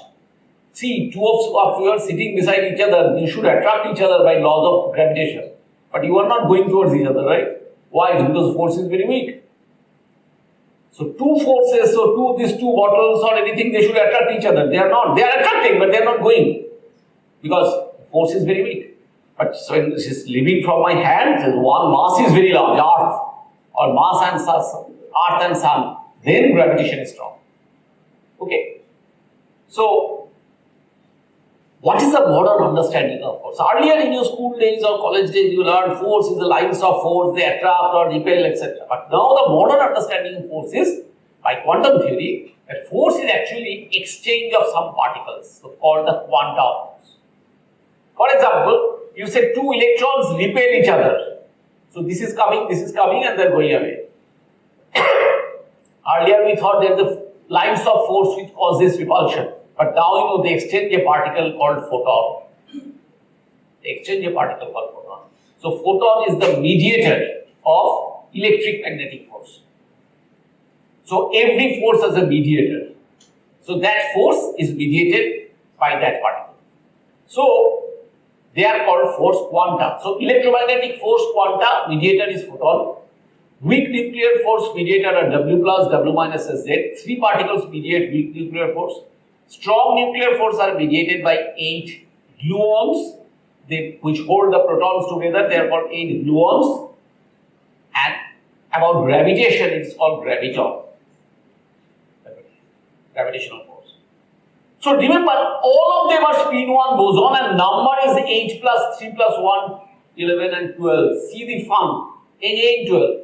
See, two of you are sitting beside each other, you should attract each other by laws of gravitation. But you are not going towards each other, right? Why? Because the force is very weak. So two forces, these two bottles or anything, they should attract each other. They are not. They are attracting, but they are not going. Because force is very weak. But when this is leaving from my hand, one mass is very large, Earth, or mass and sun, Earth and Sun, then gravitation is strong. Okay. So, what is the modern understanding of force? Earlier in your school days or college days, you learned force is the lines of force, they attract or repel, etc. But now the modern understanding of force is, by quantum theory, that force is actually exchange of some particles, so called the quanta force. For example, you say two electrons repel each other. So this is coming and they're going away. Earlier we thought there are the lines of force which causes repulsion. But now they exchange a particle called photon. They exchange a particle called photon. So photon is the mediator of electric magnetic force. So every force has a mediator. So that force is mediated by that particle. So they are called force quanta. So electromagnetic force quanta, mediator is photon. Weak nuclear force mediator are W plus, W minus, Z. Three particles mediate weak nuclear force. Strong nuclear force are mediated by 8 gluons, which hold the protons together. They are called 8 gluons. And about gravitation, it is called graviton. Gravitational force. So remember, all of them are spin 1 boson, and number is 8 plus 3 plus 1, 11 and 12. See the fun. 8, 12.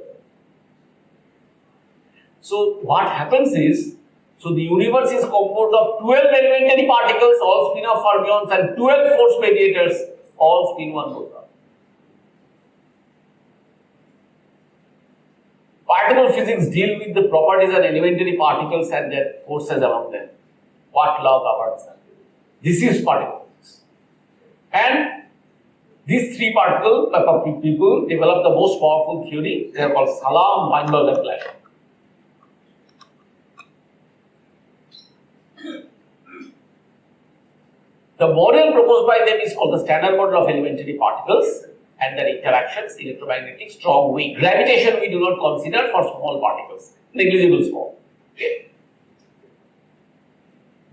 So what happens is, so the universe is composed of 12 elementary particles, all spin of fermions, and 12 force mediators, all spin 1 boson. Particle physics deal with the properties of elementary particles and their forces among them. What law governs them? This is particle physics. And these three people developed the most powerful theory. They are called Salam, Weinberg, and Glashow. The model proposed by them is called the standard model of elementary particles and their interactions, electromagnetic, strong, weak. Gravitation we do not consider for small particles, negligible small. Okay.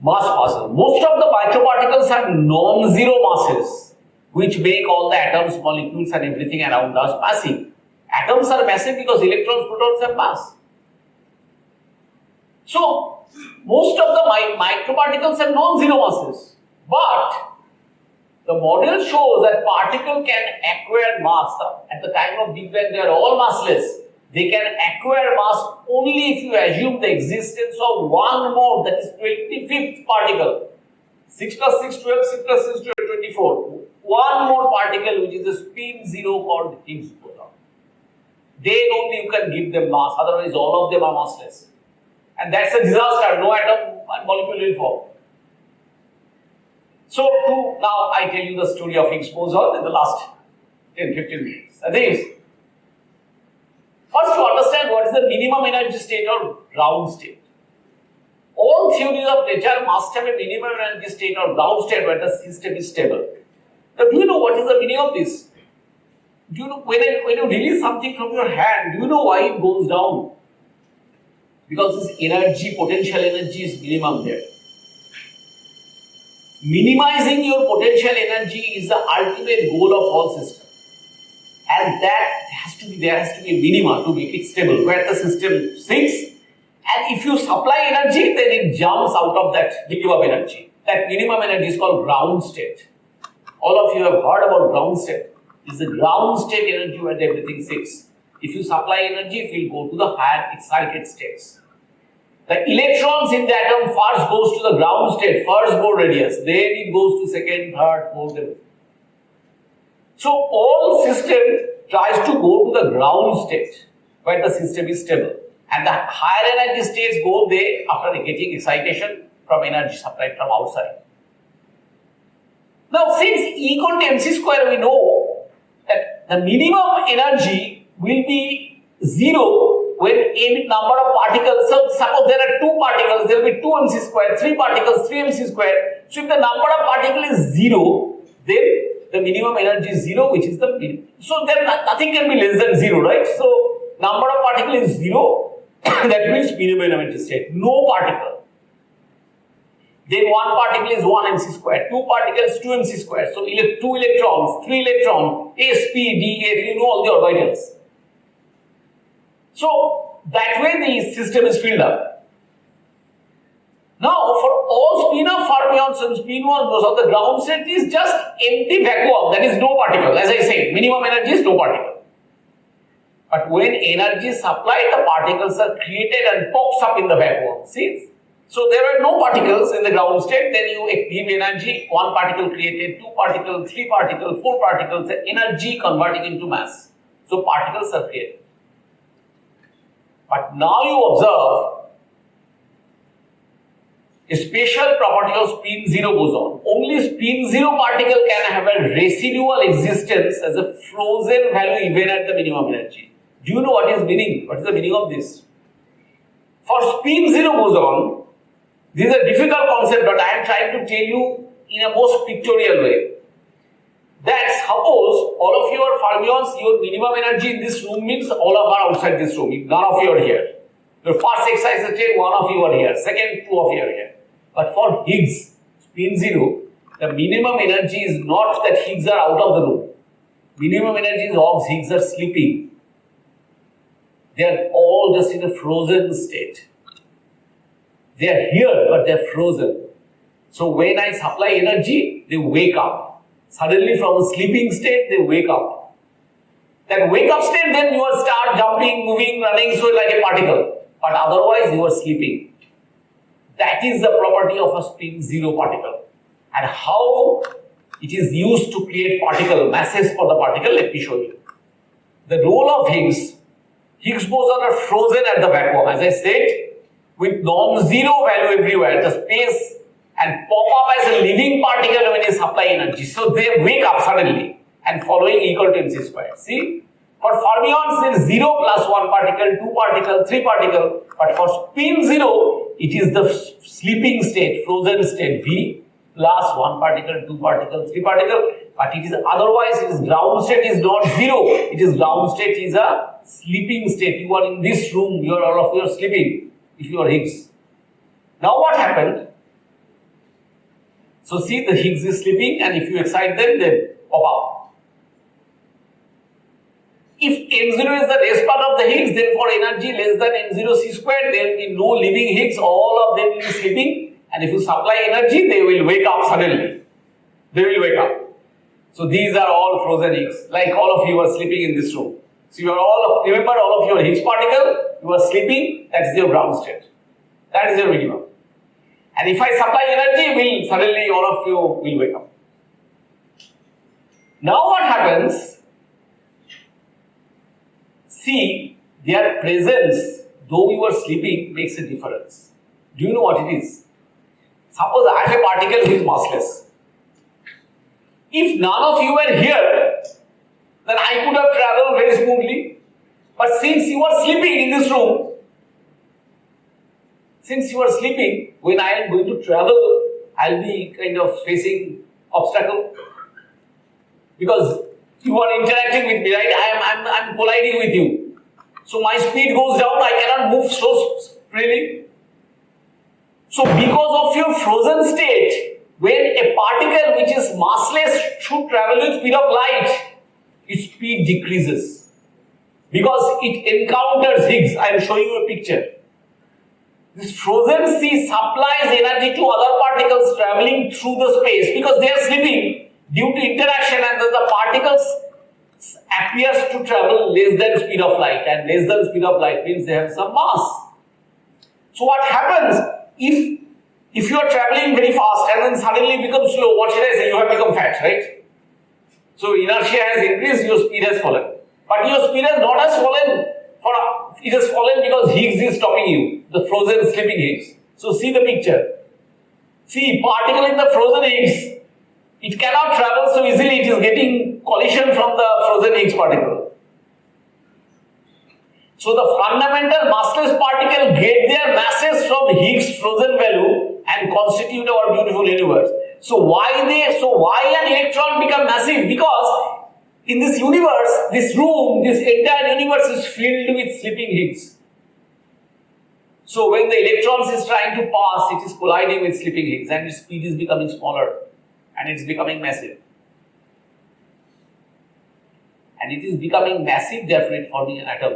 Mass puzzle. Most of the microparticles have non-zero masses, which make all the atoms, molecules and everything around us massive. Atoms are massive because electrons, protons have mass. So, most of the microparticles have non-zero masses. But the model shows that particle can acquire mass. At the time of Big Bang, they are all massless. They can acquire mass only if you assume the existence of one more, that is 25th particle. 6 plus 6, 12, 6 plus 6, 12, 24. One more particle which is a spin 0 called Higgs boson. Then only you can give them mass, otherwise all of them are massless. And that's a disaster, no atom and molecule will form. So, now I tell you the story of Higgs boson in the last 10-15 minutes. That is, first to understand what is the minimum energy state or ground state. All theories of nature must have a minimum energy state or ground state where the system is stable. Now, do you know what is the meaning of this? Do you know when you release something from your hand, do you know why it goes down? Because this energy, potential energy is minimum there. Minimizing your potential energy is the ultimate goal of all systems. And that there has to be a minima to make it stable, where the system sinks. And if you supply energy, then it jumps out of that minimum energy. That minimum energy is called ground state. All of you have heard about ground state. It's the ground state energy where everything sits. If you supply energy, it will go to the higher excited states. The electrons in the atom first goes to the ground state, first Bohr radius, then it goes to second, third, fourth. So all system tries to go to the ground state where the system is stable. And the higher energy states go there after getting excitation from energy supplied from outside. Now since E equal to mc square, we know that the minimum energy will be 0 when n number of particles. So suppose there are 2 particles, there will be 2 mc square, 3 particles, 3 mc square. So if the number of particles is 0, then the minimum energy is 0, which is the minimum. So then nothing can be less than 0, right? So number of particles is 0, that means minimum energy state. No particle. Then 1 particle is 1 mc square, 2 particles 2 mc square. So 2 electrons, 3 electrons, s, p, d, f, you know all the orbitals. So that way the system is filled up. Now for all spin-off fermions and spin-1 bosons, the ground state is just empty vacuum, that is no particle. As I said, minimum energy is no particle. But when energy is supplied, the particles are created and pops up in the vacuum. See? So there are no particles in the ground state, then you give energy, 1 particle created, 2 particles, 3 particles, 4 particles, the energy converting into mass. So particles are created. But now you observe a special property of spin 0 boson. Only spin 0 particle can have a residual existence as a frozen value even at the minimum energy. Do you know what is meaning? What is the meaning of this? For spin 0 boson, this is a difficult concept, but I am trying to tell you in a most pictorial way. That suppose all of you are fermions, your minimum energy in this room means all of are outside this room. None of you are here. Your first exercise state, 1 of you are here. Second, 2 of you are here. But for Higgs, spin 0, the minimum energy is not that Higgs are out of the room. Minimum energy is all Higgs are sleeping. They are all just in a frozen state. They are here, but they are frozen. So when I supply energy, they wake up. Suddenly from a sleeping state, they wake up. That wake up state, then you will start jumping, moving, running, so like a particle. But otherwise, you are sleeping. That is the property of a spin 0 particle. And how it is used to create particle, masses for the particle, let me show you. The role of Higgs boson are frozen at the vacuum, as I said, with non-zero value everywhere, the space, and pop up as a living particle when you supply energy. So they wake up suddenly and following equal to mc square. See? For fermions, there is 0 plus 1 particle, 2 particle, 3 particle. But for spin 0, it is the sleeping state, frozen state, V plus 1 particle, 2 particle, 3 particle. But it is otherwise, it is ground state is not 0. It is ground state is a sleeping state. You are in this room, you are all of you are sleeping if you are Higgs. Now what happened? So see, the Higgs is sleeping, and if you excite them, they pop up. If m0 is the rest part of the Higgs, then for energy less than m0 c squared, there will be no living Higgs, all of them will be sleeping, and if you supply energy, they will wake up suddenly. They will wake up. So these are all frozen Higgs, like all of you are sleeping in this room. So you are all, remember all of your Higgs particle, you are sleeping, that is your ground state. That is your minimum. And if I supply energy, suddenly all of you will wake up. Now what happens? See, their presence, though you are sleeping, makes a difference. Do you know what it is? Suppose I have a particle which is massless. If none of you were here, then I could have traveled very smoothly. But since you are sleeping in this room, when I am going to travel, I'll be kind of facing obstacle. Because you are interacting with me, right? I'm colliding with you. So my speed goes down, I cannot move so freely. So because of your frozen state, when a particle which is massless should travel with speed of light, its speed decreases. Because it encounters Higgs. I am showing you a picture. This frozen sea supplies energy to other particles traveling through the space because they are sleeping. Due to interaction, and the particles appears to travel less than speed of light, and less than speed of light means they have some mass. So what happens if you are traveling very fast and then suddenly become slow, what should I say? You have become fat, right? So inertia has increased, your speed has fallen. But your speed has not has fallen, it has fallen because Higgs is stopping you, the frozen sleeping Higgs. So see the picture. See, particle in the frozen Higgs, it cannot travel so easily, it is getting collision from the frozen Higgs particle. So the fundamental massless particle get their masses from Higgs frozen value and constitute our beautiful universe. So why an electron become massive? Because in this universe, this room, this entire universe is filled with sleeping Higgs. So when the electrons is trying to pass, it is colliding with sleeping Higgs and its speed is becoming smaller and it's becoming massive. And it is becoming massive, therefore it forming an atom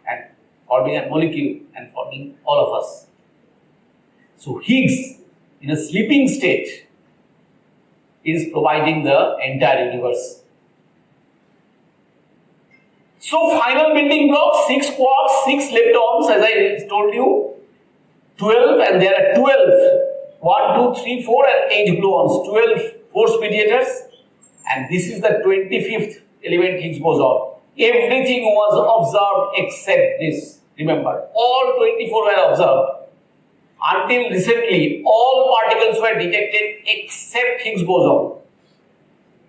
and forming a molecule and forming all of us. So Higgs in a sleeping state is providing the entire universe. So final building blocks, 6 quarks, 6 leptons, as I told you, 12, and there are 12, 1, 2, 3, 4 and 8 gluons, 12 force mediators, and this is the 25th element Higgs boson. Everything was observed except this. Remember, all 24 were observed. Until recently, all particles were detected except Higgs boson,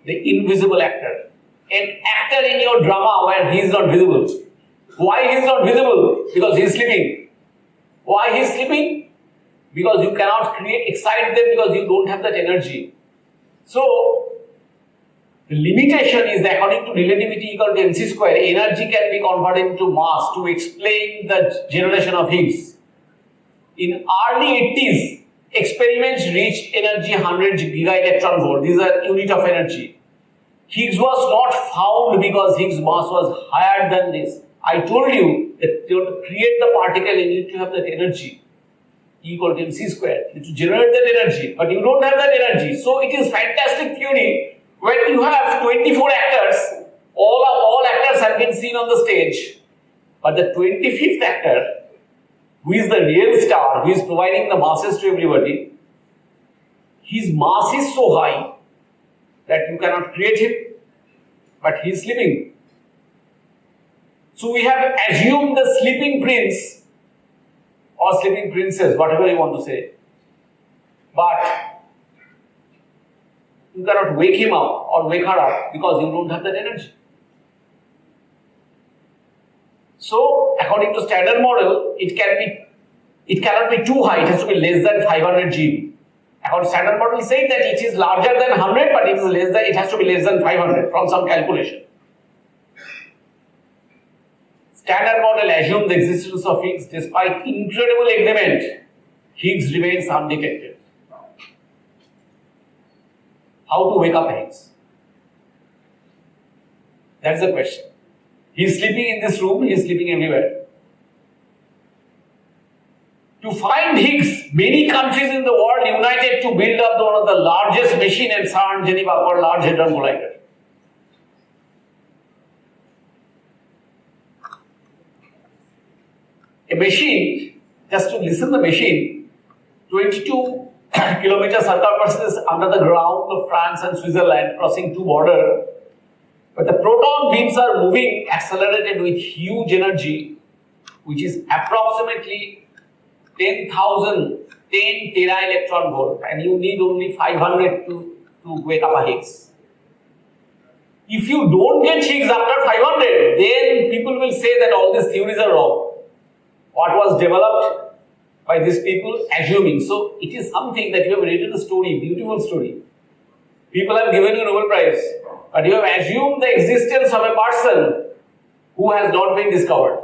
the invisible actor. An actor in your drama where he is not visible. Why he is not visible? Because he is sleeping. Why he is sleeping? Because you cannot excite them because you don't have that energy. So, the limitation is that according to relativity equal to mc square, energy can be converted into mass to explain the generation of Higgs. In early 80s, experiments reached energy 100 giga-electron volt. These are unit of energy. Higgs was not found because Higgs mass was higher than this. I told you that to create the particle you need to have that energy equal to mc square. You need to generate that energy, but you don't have that energy. So it is fantastic theory when you have 24 actors, all actors have been seen on the stage, but the 25th actor, who is the real star, who is providing the masses to everybody, his mass is so high that you cannot create him, but he is sleeping. So we have assumed the sleeping prince or sleeping princess, whatever you want to say, but you cannot wake him up or wake her up because you don't have that energy. So according to standard model, it cannot be too high, it has to be less than 500 GeV. According to standard model saying that it is larger than 100, but it has to be less than 500 from some calculation. Standard model assumed the existence of Higgs. Despite incredible agreement, Higgs remains undetected. How to wake up Higgs? That's the question. He is sleeping in this room, he is sleeping everywhere. To find Higgs, many countries in the world united to build up one of the largest machine at CERN, Geneva called Large Hadron Collider. A machine, just to listen the machine, 22 kilometers circumference under the ground of France and Switzerland, crossing two borders. But the proton beams are moving accelerated with huge energy, which is approximately 10 tera electron volt, and you need only 500 to wake up a Higgs. If you don't get Higgs after 500, then people will say that all these theories are wrong. What was developed by these people assuming. So it is something that you have written a story, beautiful story. People have given you Nobel Prize, but you have assumed the existence of a person who has not been discovered.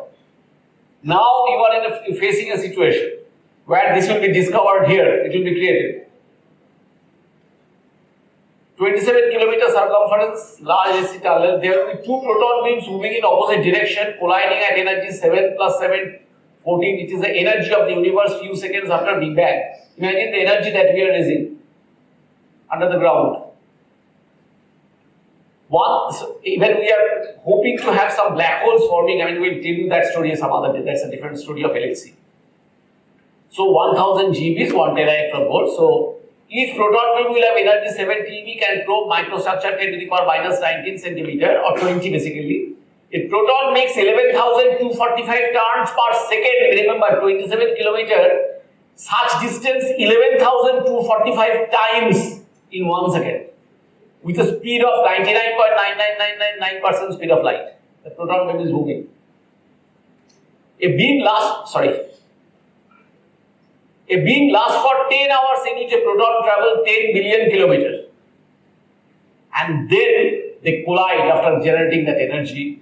Now you are facing a situation where this will be discovered here, it will be created. 27 kilometers circumference, large SC tunnel, there will be two proton beams moving in opposite direction, colliding at energy 7 plus 7, 14. It is the energy of the universe few seconds after Big Bang. Imagine the energy that we are raising under the ground. Even we are hoping to have some black holes forming, I mean, we'll tell you that story some other day, that's a different story of LHC. So 1000 GeV is 1 teraelectron volt. So each proton beam will have energy 7 TeV, can probe microstructure 10 to the power minus 19 centimeter or 20 basically. A proton makes 11,245 turns per second. Remember, 27 kilometer. Such distance 11,245 times in 1 second, with a speed of 99.99999% speed of light. The proton beam is moving. A beam lasts for 10 hours in which a proton travels 10 billion kilometers. And then they collide after generating that energy.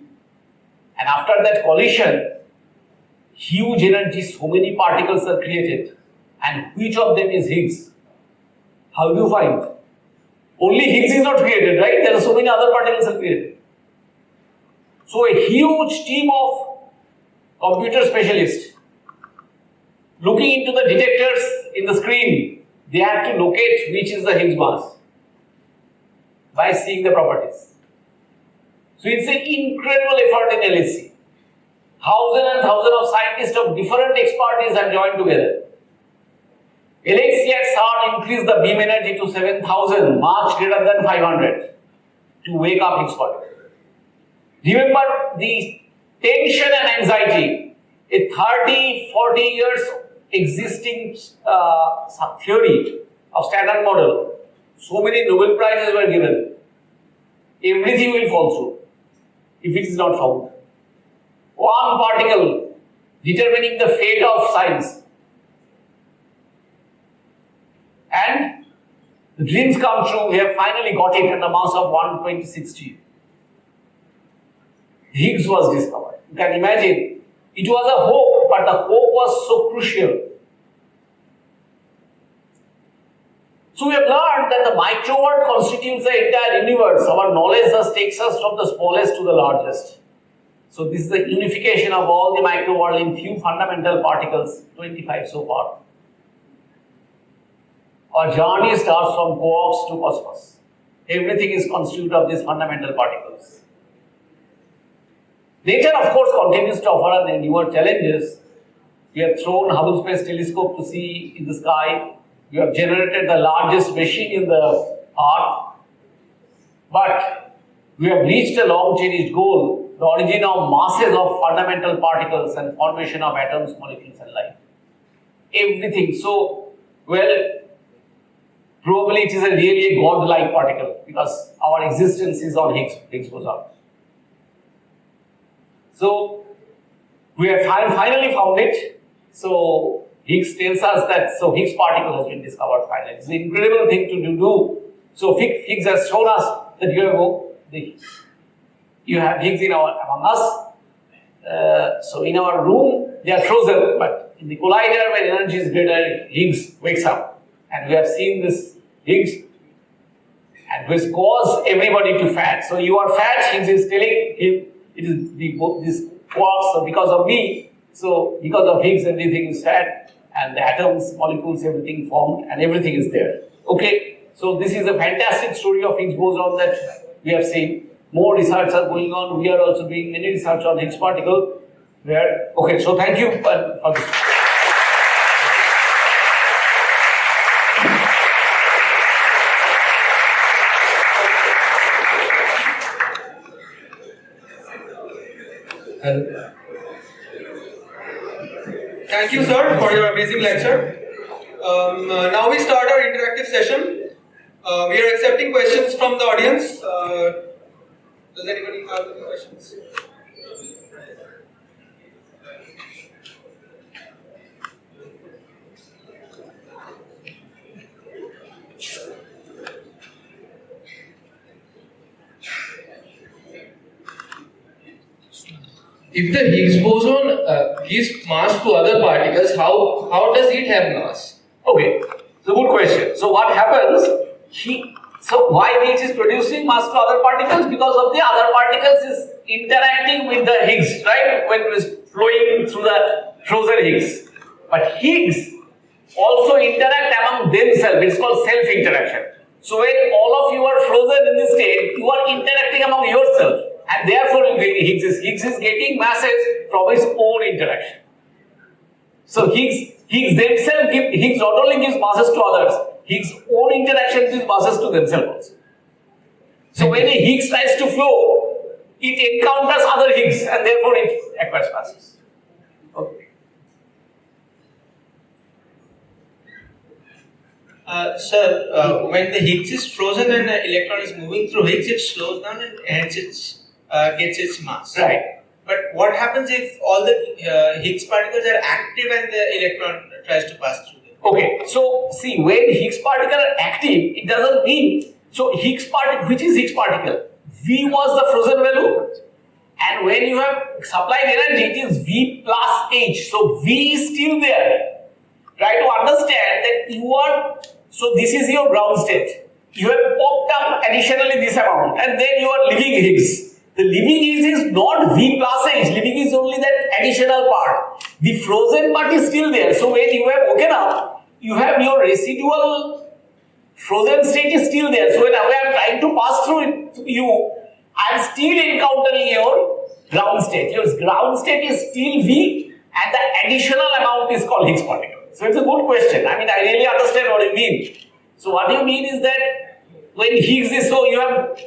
And after that collision, huge energy, so many particles are created. And which of them is Higgs? How do you find? Only Higgs is not created, right? There are so many other particles are created. So a huge team of computer specialists looking into the detectors in the screen, they have to locate which is the Higgs mass by seeing the properties. So it's an incredible effort in LHC. Thousands and thousands of scientists of different expertise have joined together. LHC at CERN increased the beam energy to 7,000, much greater than 500, to wake up Higgs particle. Remember the tension and anxiety, a 30-40 years existing theory of standard model. So many Nobel Prizes were given. Everything will fall through if it is not found. One particle determining the fate of science. And the dreams come true. We have finally got it at the mass of 126 G. Higgs was discovered. You can imagine, it was a hope, but the hope was so crucial. So we have learned that the microworld constitutes the entire universe. Our knowledge thus takes us from the smallest to the largest. So this is the unification of all the microworld in few fundamental particles, 25 so far. Our journey starts from quarks to cosmos. Everything is constituted of these fundamental particles. Nature, of course, continues to offer us newer challenges. We have thrown Hubble Space Telescope to see in the sky. We have generated the largest machine in the Earth. But we have reached a long-cherished goal, the origin of masses of fundamental particles and formation of atoms, molecules and life. Everything. So, well, probably it is a really God-like particle because our existence is on Higgs boson. So, we have finally found it. So, Higgs tells us that, Higgs particle has been discovered finally. It's an incredible thing to do. So, Higgs has shown us that you have Higgs among us. So, in our room, they are frozen, but in the collider where energy is greater, Higgs wakes up. And we have seen this Higgs, and which caused everybody to fat. So, you are fat, Higgs is telling him, it is this quarks, so because of me, so because of Higgs, everything is fat, and the atoms, molecules, everything formed, and everything is there. Okay, so this is a fantastic story of Higgs boson that we have seen. More research are going on. We are also doing many research on Higgs particle. Okay, so thank you for this. Thank you, sir, for your amazing lecture. Now we start our interactive session. We are accepting questions from the audience. Does anybody have any questions? If the Higgs boson gives mass to other particles, how does it have mass? Okay, so good question. So what happens? So why it is producing mass to other particles? Because of the other particles is interacting with the Higgs, right? When it is flowing through the frozen Higgs. But Higgs also interact among themselves. It's called self-interaction. So when all of you are frozen in this state, you are interacting among yourself. And therefore Higgs is getting masses from his own interaction. So Higgs Higgs themselves Higgs not only gives masses to others, Higgs own interactions gives masses to themselves also. So when a Higgs tries to flow, it encounters other Higgs and therefore it acquires masses. Okay. Sir, when the Higgs is frozen and the electron is moving through Higgs, it slows down and hence it gets its mass. Right. But what happens if all the Higgs particles are active and the electron tries to pass through them? Okay, so see, when Higgs particles are active, it doesn't mean, so Higgs particle, which is Higgs particle? V was the frozen value, and when you have supplied energy, it is V plus H, so V is still there. Try to understand that you are, so this is your ground state. You have popped up additionally this amount, and then you are leaving Higgs. The leaving Higgs is not V plus H, leaving is only that additional part. The frozen part is still there, so when you have woken up, you have your residual frozen state is still there. So when I am trying to pass through you, I am still encountering your ground state. Your ground state is still V, and the additional amount is called Higgs particle. So it's a good question. I mean, I really understand what you mean. So what you mean is that when Higgs is so, you have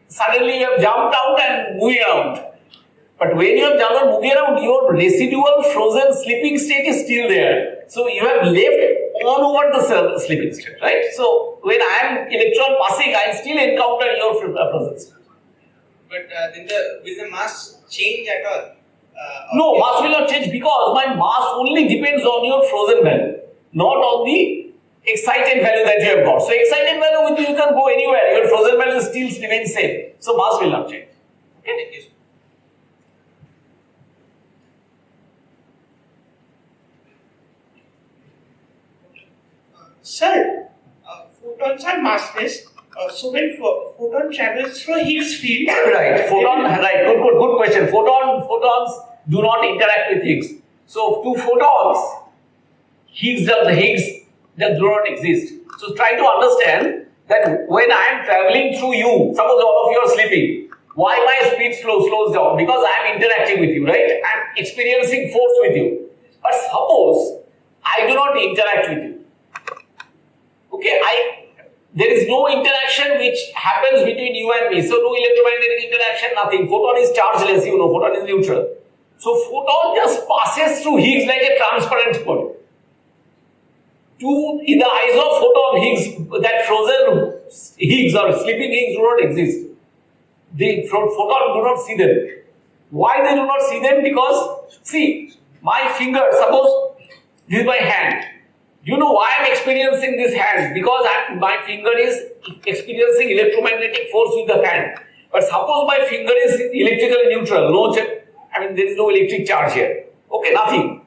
suddenly you have jumped out and moving around. But when you have jumped out moving around, your residual frozen sleeping state is still there. So you have left on over the sleeping state, right? So when I am electron passing, I still encounter your frozen state. But then will the mass change at all? No, mass will not change because my mass only depends on your frozen value, not on the excited value that you have got. So excited value with you can go anywhere, your frozen value still remains same. So mass will not change. Okay? Thank you. Sir, photons are massless. So when photon travels through Higgs field, Right, good question. Photons do not interact with Higgs. So two photons, Higgs that do not exist. So try to understand that when I am traveling through you, suppose all of you are sleeping, why my speed slows down? Because I am interacting with you, right? I am experiencing force with you. But suppose I do not interact with you. Okay, there is no interaction which happens between you and me. So no electromagnetic interaction, nothing. Photon is chargeless, photon is neutral. So photon just passes through Higgs like a transparent body. In the eyes of photon, Higgs, that frozen Higgs or sleeping Higgs do not exist. The photon do not see them. Why they do not see them? Because, see, my finger, suppose this is my hand. You know why I am experiencing this hand? Because my finger is experiencing electromagnetic force with the hand. But suppose my finger is electrically neutral, there is no electric charge here. Okay, nothing.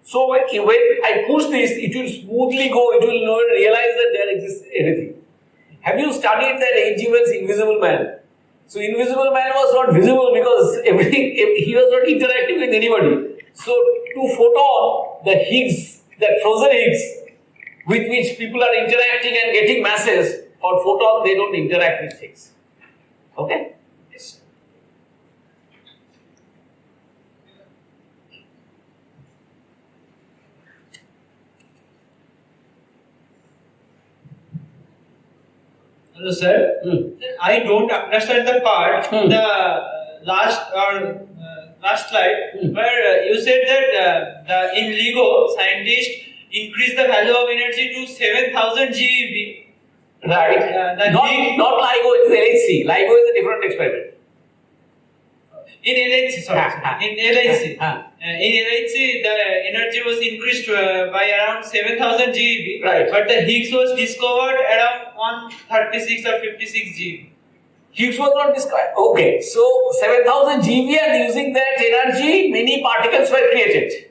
So when I push this, it will smoothly go, it will not realize that there exists anything. Have you studied that H.G. Wells' Invisible Man? So Invisible Man was not visible because he was not interacting with anybody. So to photon, the Higgs, that frozen Higgs with which people are interacting and getting masses, for photon they don't interact with Higgs. Okay? Yes. Hello, sir. I don't understand the part, the last slide, where you said that in LIGO, scientists increase the value of energy to 7,000 GeV. Right. Not LIGO, it is LHC. LIGO is a different experiment. In LHC, sorry. In LHC. In LHC, the energy was increased by around 7,000 GeV. Right. But the Higgs was discovered around 136 or 56 GeV. Higgs was not discovered. Okay, so 7,000 GeV, and using that energy, many particles were created.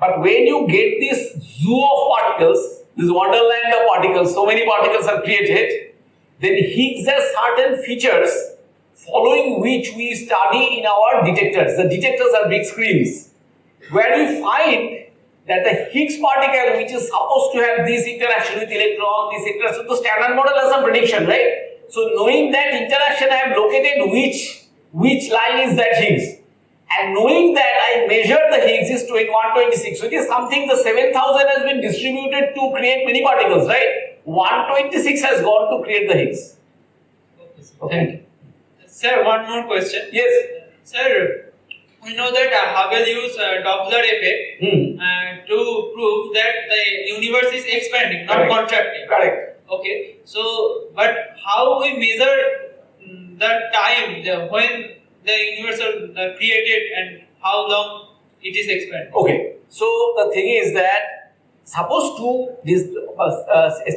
But when you get this zoo of particles, this wonderland of particles, so many particles are created, then Higgs has certain features following which we study in our detectors. The detectors are big screens, where we find that the Higgs particle, which is supposed to have this interaction with electron, this interaction, so the standard model has some prediction, right? So knowing that interaction, I have located which line is that Higgs. And knowing that I measured the Higgs is 126, so it is something the 7000 has been distributed to create many particles, right? 126 has gone to create the Higgs. Okay. Sir, one more question. Yes. Sir, we know that Hubble used Doppler effect to prove that the universe is expanding, not contracting. Correct. Okay. So, but how we measure the time when the universe are created and how long it is expanding? Okay. So the thing is that suppose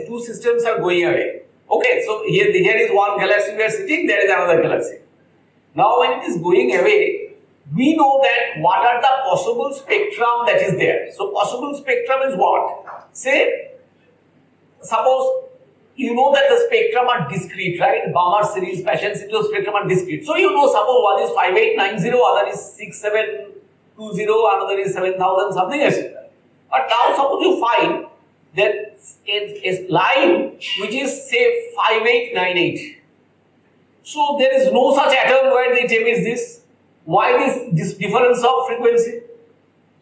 two systems are going away. Okay. So here is one galaxy we are sitting. There is another galaxy. Now when it is going away, we know that what are the possible spectrum that is there. So possible spectrum is what? Say, suppose you know that the spectrum are discrete, right? Balmer series, Paschen series spectrum are discrete. So you know, suppose one is 5890, other is 6720, another is 7000 something, etc. But now suppose you find that a line which is say 5898. So there is no such atom where it emits this. Why this difference of frequency?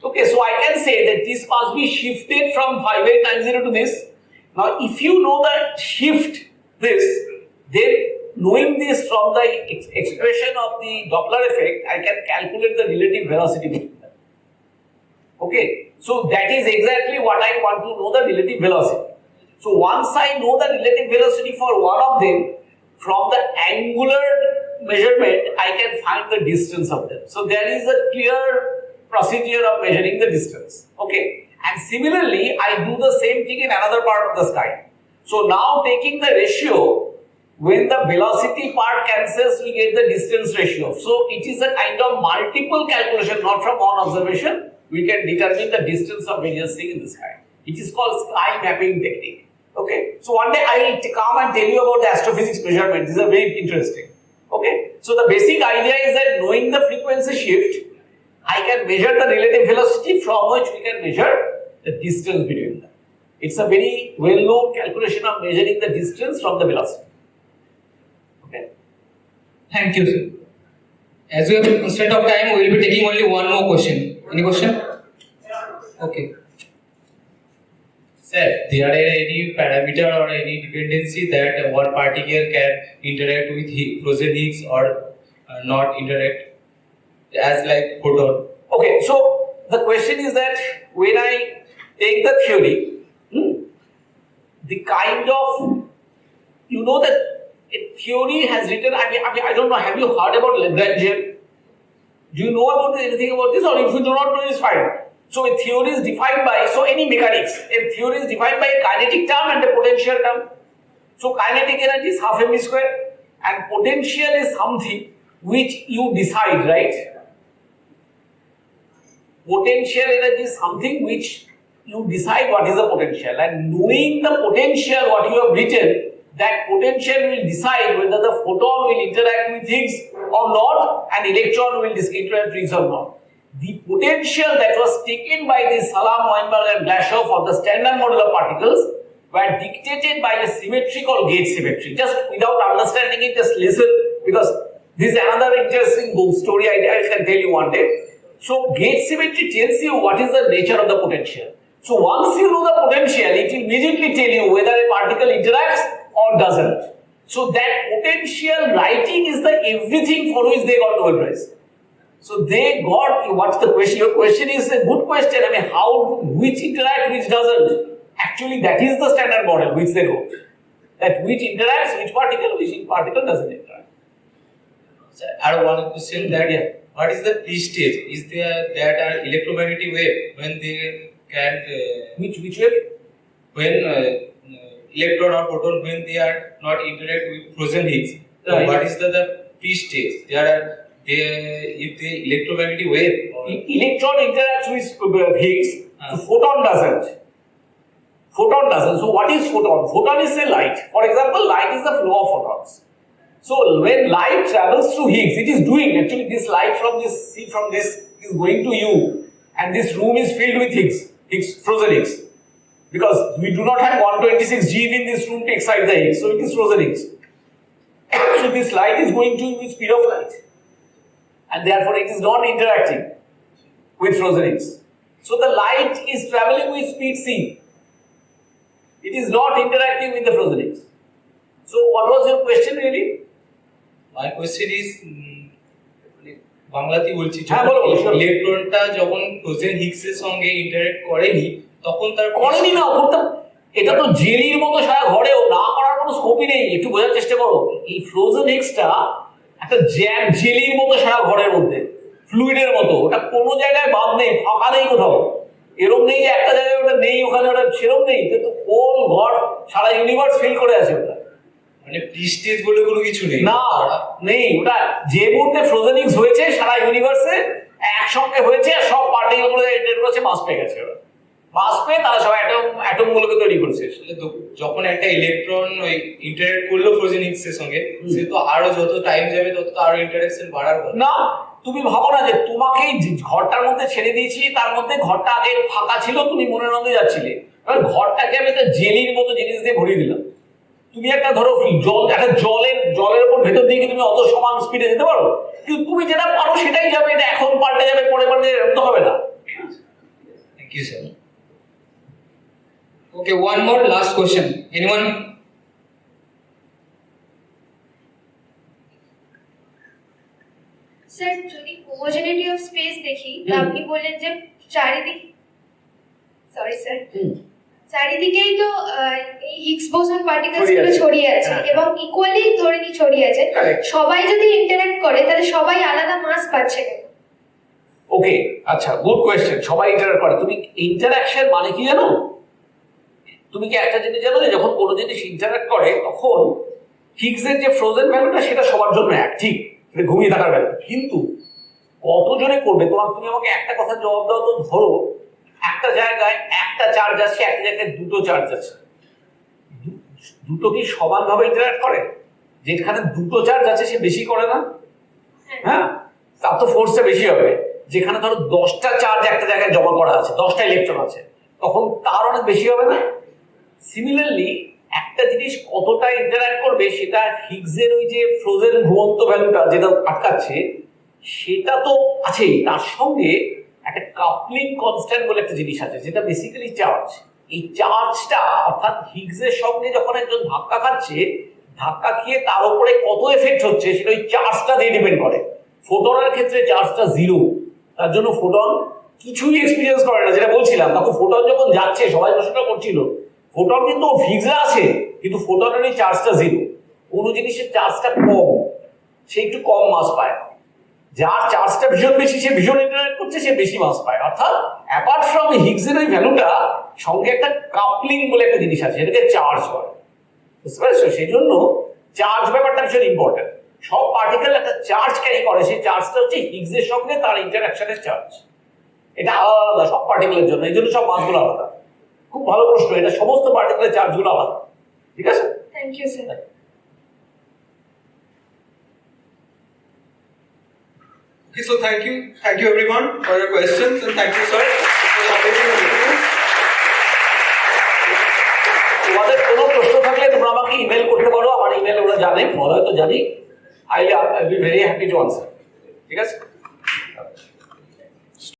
Okay, so I can say that this must be shifted from 5890 to this. Now, if you know that shift this, then knowing this from the expression of the Doppler effect, I can calculate the relative velocity between them. Okay, so that is exactly what I want to know, the relative velocity. So once I know the relative velocity for one of them, from the angular measurement, I can find the distance of them. So there is a clear procedure of measuring the distance. Okay. And similarly, I do the same thing in another part of the sky. So now taking the ratio, when the velocity part cancels, we get the distance ratio. So it is a kind of multiple calculation, not from one observation. We can determine the distance of various things in the sky. It is called sky mapping technique. Okay. So one day I will come and tell you about the astrophysics measurement. These are very interesting. Okay. So the basic idea is that knowing the frequency shift, I can measure the relative velocity from which we can measure the distance between them. It's a very well-known calculation of measuring the distance from the velocity. Okay. Thank you, sir. As we have a constraint of time, we will be taking only one more question. Any question? Okay. Sir, there are any parameter or any dependency that one particle can interact with frozen Higgs or not interact, as like photon? Okay, so the question is that when I take the theory, the kind of, you know that a theory has written, I don't know, have you heard about Lagrangian? Do you know about anything about this, or if you do not know, it's fine. So a theory is defined by, so any mechanics, a theory is defined by a kinetic term and a potential term. So kinetic energy is half mv square and potential is something which you decide, right? Potential energy is something which you decide what is the potential, and knowing the potential what you have written, that potential will decide whether the photon will interact with Higgs or not and electron will interact with Higgs or not. The potential that was taken by the Salam, Weinberg and Blashow for the standard model of particles were dictated by a symmetry called gauge symmetry. Just without understanding it, just listen, because this is another interesting story I can tell you one day. So gauge symmetry tells you what is the nature of the potential. So once you know the potential, it will immediately tell you whether a particle interacts or doesn't. So that potential writing is the everything for which they got Nobel Prize. So they got, what's the question? Your question is a good question. I mean, how, which interact, which doesn't. Actually, that is the standard model which they wrote. That which interacts, which particle doesn't interact. So I have one question that, what is the p-stage? Is there that an electromagnetic wave when they can... which wave? When electron or proton, when they are not interact with frozen Higgs. Right. What is the p-stage? If the electromagnetic wave... Electron interacts with Higgs, so photon doesn't. Photon doesn't. So what is photon? Photon is a light. For example, light is the flow of photons. So when light travels through Higgs, it is doing, actually this light from this, see from this is going to you, and this room is filled with Higgs, frozen Higgs. Because we do not have 126 GeV in this room to excite the Higgs, so it is frozen Higgs. So this light is going to you with speed of light. and therefore it is not interacting with frozen eggs. So the light is traveling with speed c. It is not interacting with the frozen eggs. So what was your question really? My question is বাংলাতে বলছি হ্যাঁ, বলো, বলো, sure. ইলেকট্রনটা যখন frozen হিগসের সঙ্গে interact করেনি তখন তার করেনি না করতে, এটা তো জেলির মতো সারা ঘরেও না করার কোনো স্কোপই নেই। একটু বোঝার চেষ্টা করো, এই ফ্রোজেন এক্সটা একটা জ্যাম জেলির মতো সারা ঘরের মধ্যে, ফ্লুইডের মতো, ওটা কোনো জায়গায় বাদ নেই, ফাঁকা নেই কোথাও। এরকম নেই যে একটা জায়গায় ওটা নেই ওখানে ওটা সেরকম নেই, কিন্তু কোন ঘর সারা ইউনিভার্স ফিল করে আছে ওটা, মানে প্রিস্টেজ বলে কোনো কিছু নেই না নেই। ওটা যে মুহূর্তে ফ্রোজেন এক্স হয়েছে সারা ইউনিভার্সে একসঙ্গে হয়েছে আর সব পার্টিকেল গুলো এন্টার করেছে, মাস পেয়ে গেছে ওরা, মাস পেয়ে তারা সব অ্যাটম গুলোকে তৈরি করেছে। যখন একটা ইলেকট্রন ওই ইন্টারঅ্যাক্ট করলো ফ্রোজেন হিগস এর সঙ্গে, সে তো আরো যত টাইম যাবে তত তো আরো ইন্টারঅ্যাকশন বাড়ার কথা না। তুমি ভাবো না যে তোমাকেই ঘরটার মধ্যে ছেড়ে দিয়েছি, তার মধ্যে ঘরটা আগে ফাঁকা ছিল, তুমি মনের মধ্যে যাচ্ছিলে, এবার ঘরটাকে আমি একটা জেলির মতো জিনিস দিয়ে ভরিয়ে দিলাম। তুমি একটা ধরো একটা জলের উপর ভেতর দিয়ে তুমি অত সমান স্পিডে যেতে পারো, কিন্তু তুমি যেটা পারো সেটাই যাবে, এটা এখন পাল্টে যাবে পরে পাল্টে যাবে, এরকম তো হবে না। Thank you sir. Okay, one more last question. Anyone? Sir যদি হোমোজেনিটি অফ স্পেস দেখি, আপনি বললেন যে চারিদিকেই তো এই হিগস বোসন পার্টিকেলস গুলো ছড়িয়ে আছে এবং ইকুয়ালি ধরে নি ছড়িয়ে আছে, সবাই যদি ইন্টারঅ্যাক্ট করে তাহলে সবাই আলাদা মাস পাচ্ছে কেন? ওকে, আচ্ছা, গুড কোয়েশ্চেন। সবাই ইন্টারঅ্যাক্ট করে, তুমি ইন্টারঅ্যাকশন মানে কি জানো? তুমি কি একটা জিনিস জানো যে যখন কোনো জিনিস ইন্টারঅ্যাক্ট করে তখন হিগসের যে ফ্রোজেন ভ্যালুটা সেটা সবার জন্য এক, ঠিক, এটা ঘুমিয়ে থাকার ভ্যালু, কিন্তু কত জনে করবে তুমি আমাকে একটা কথা জবাব দাও তো। ধরো একটা জায়গায় একটা চার্জ আছে, একটা জায়গায় দুটো চার্জ আছে, দুটো কি সমানভাবে ইন্টারঅ্যাক্ট করে? যেখানে দুটো চার্জ আছে সে বেশি করে না? হ্যাঁ, তার তো ফোর্সটা বেশি হবে। যেখানে ধরো 10টা চার্জ একটা জায়গায় জমা করা আছে, 10টা ইলেকট্রন আছে, তখন তার অনেক বেশি হবে না? সিমিলারলি একটা জিনিস কতটা ইন্টারঅ্যাক্ট করবে সেটা হিগসের ওই যে ফ্রোজেন ঘুমন্ত ভ্যালুটা যেটা আটকাচ্ছে সেটা তো আছেই, তার সঙ্গে একটা কাপলিং কনস্ট্যান্ট বলে একটা জিনিস আছে যেটা বেসিক্যালি চার্জ। এই চার্জটা অর্থাৎ হিগসের সঙ্গে যখন একজন ধাক্কা খাচ্ছে, ধাক্কা খেয়ে তার উপরে কত এফেক্ট হচ্ছে সেটা ওই চার্জটা দিয়ে ডিপেন্ড করে। ফোটনের ক্ষেত্রে চার্জটা 0, তার জন্য ফোটন কিছুই এক্সপিরিয়েন্স করে না, যেটা বলছিলাম। তখন ফোটন যখন যাচ্ছে, সবাই প্রশ্নটা করছিল, ফোটন কিন্তু ফিক্সড আছে, কিন্তু ফোটনের ওই চার্জটা 0। কোনো জিনিসের চার্জটা কম, সে একটু কম মাস পায়, যার চার্জটা ভীষণ বেশি সে ভীষণ ইন্টারঅ্যাক্ট করছে, সে বেশি মাস পায়। অর্থাৎ অ্যাপার্ট ফ্রম হিগসের ওই ভ্যালুটা সঙ্গে একটা কাপলিং বলে একটা জিনিস আছে, এটাকে চার্জ বলে, বুঝতে পারছো? সেই জন্য চার্জ ব্যাপারটা ভীষণ ইম্পর্টেন্ট। সব পার্টিকেল একটা চার্জ ক্যারি করে, সেই চার্জটা হচ্ছে হিগসের সঙ্গে তার ইন্টারঅ্যাকশনের চার্জ। এটা আলাদা আলাদা সব পার্টিকেলের জন্য, এই জন্য সব মাসগুলো আলাদা। খুব ভালো প্রশ্ন, এটা সমস্ত পার্টিকেলের চার্জগুলো আলাদা, ঠিক আছে? Thank you sir. Okay, so thank you everyone for your questions, and thank you sir for amazing experience. তোমাদের কোনো প্রশ্ন থাকলে তোমরা আমাকে ইমেল করতে পারো, আমার ইমেল ওরা জানে, বলা হয়তো জানি, I will be very happy to answer, ঠিক আছে?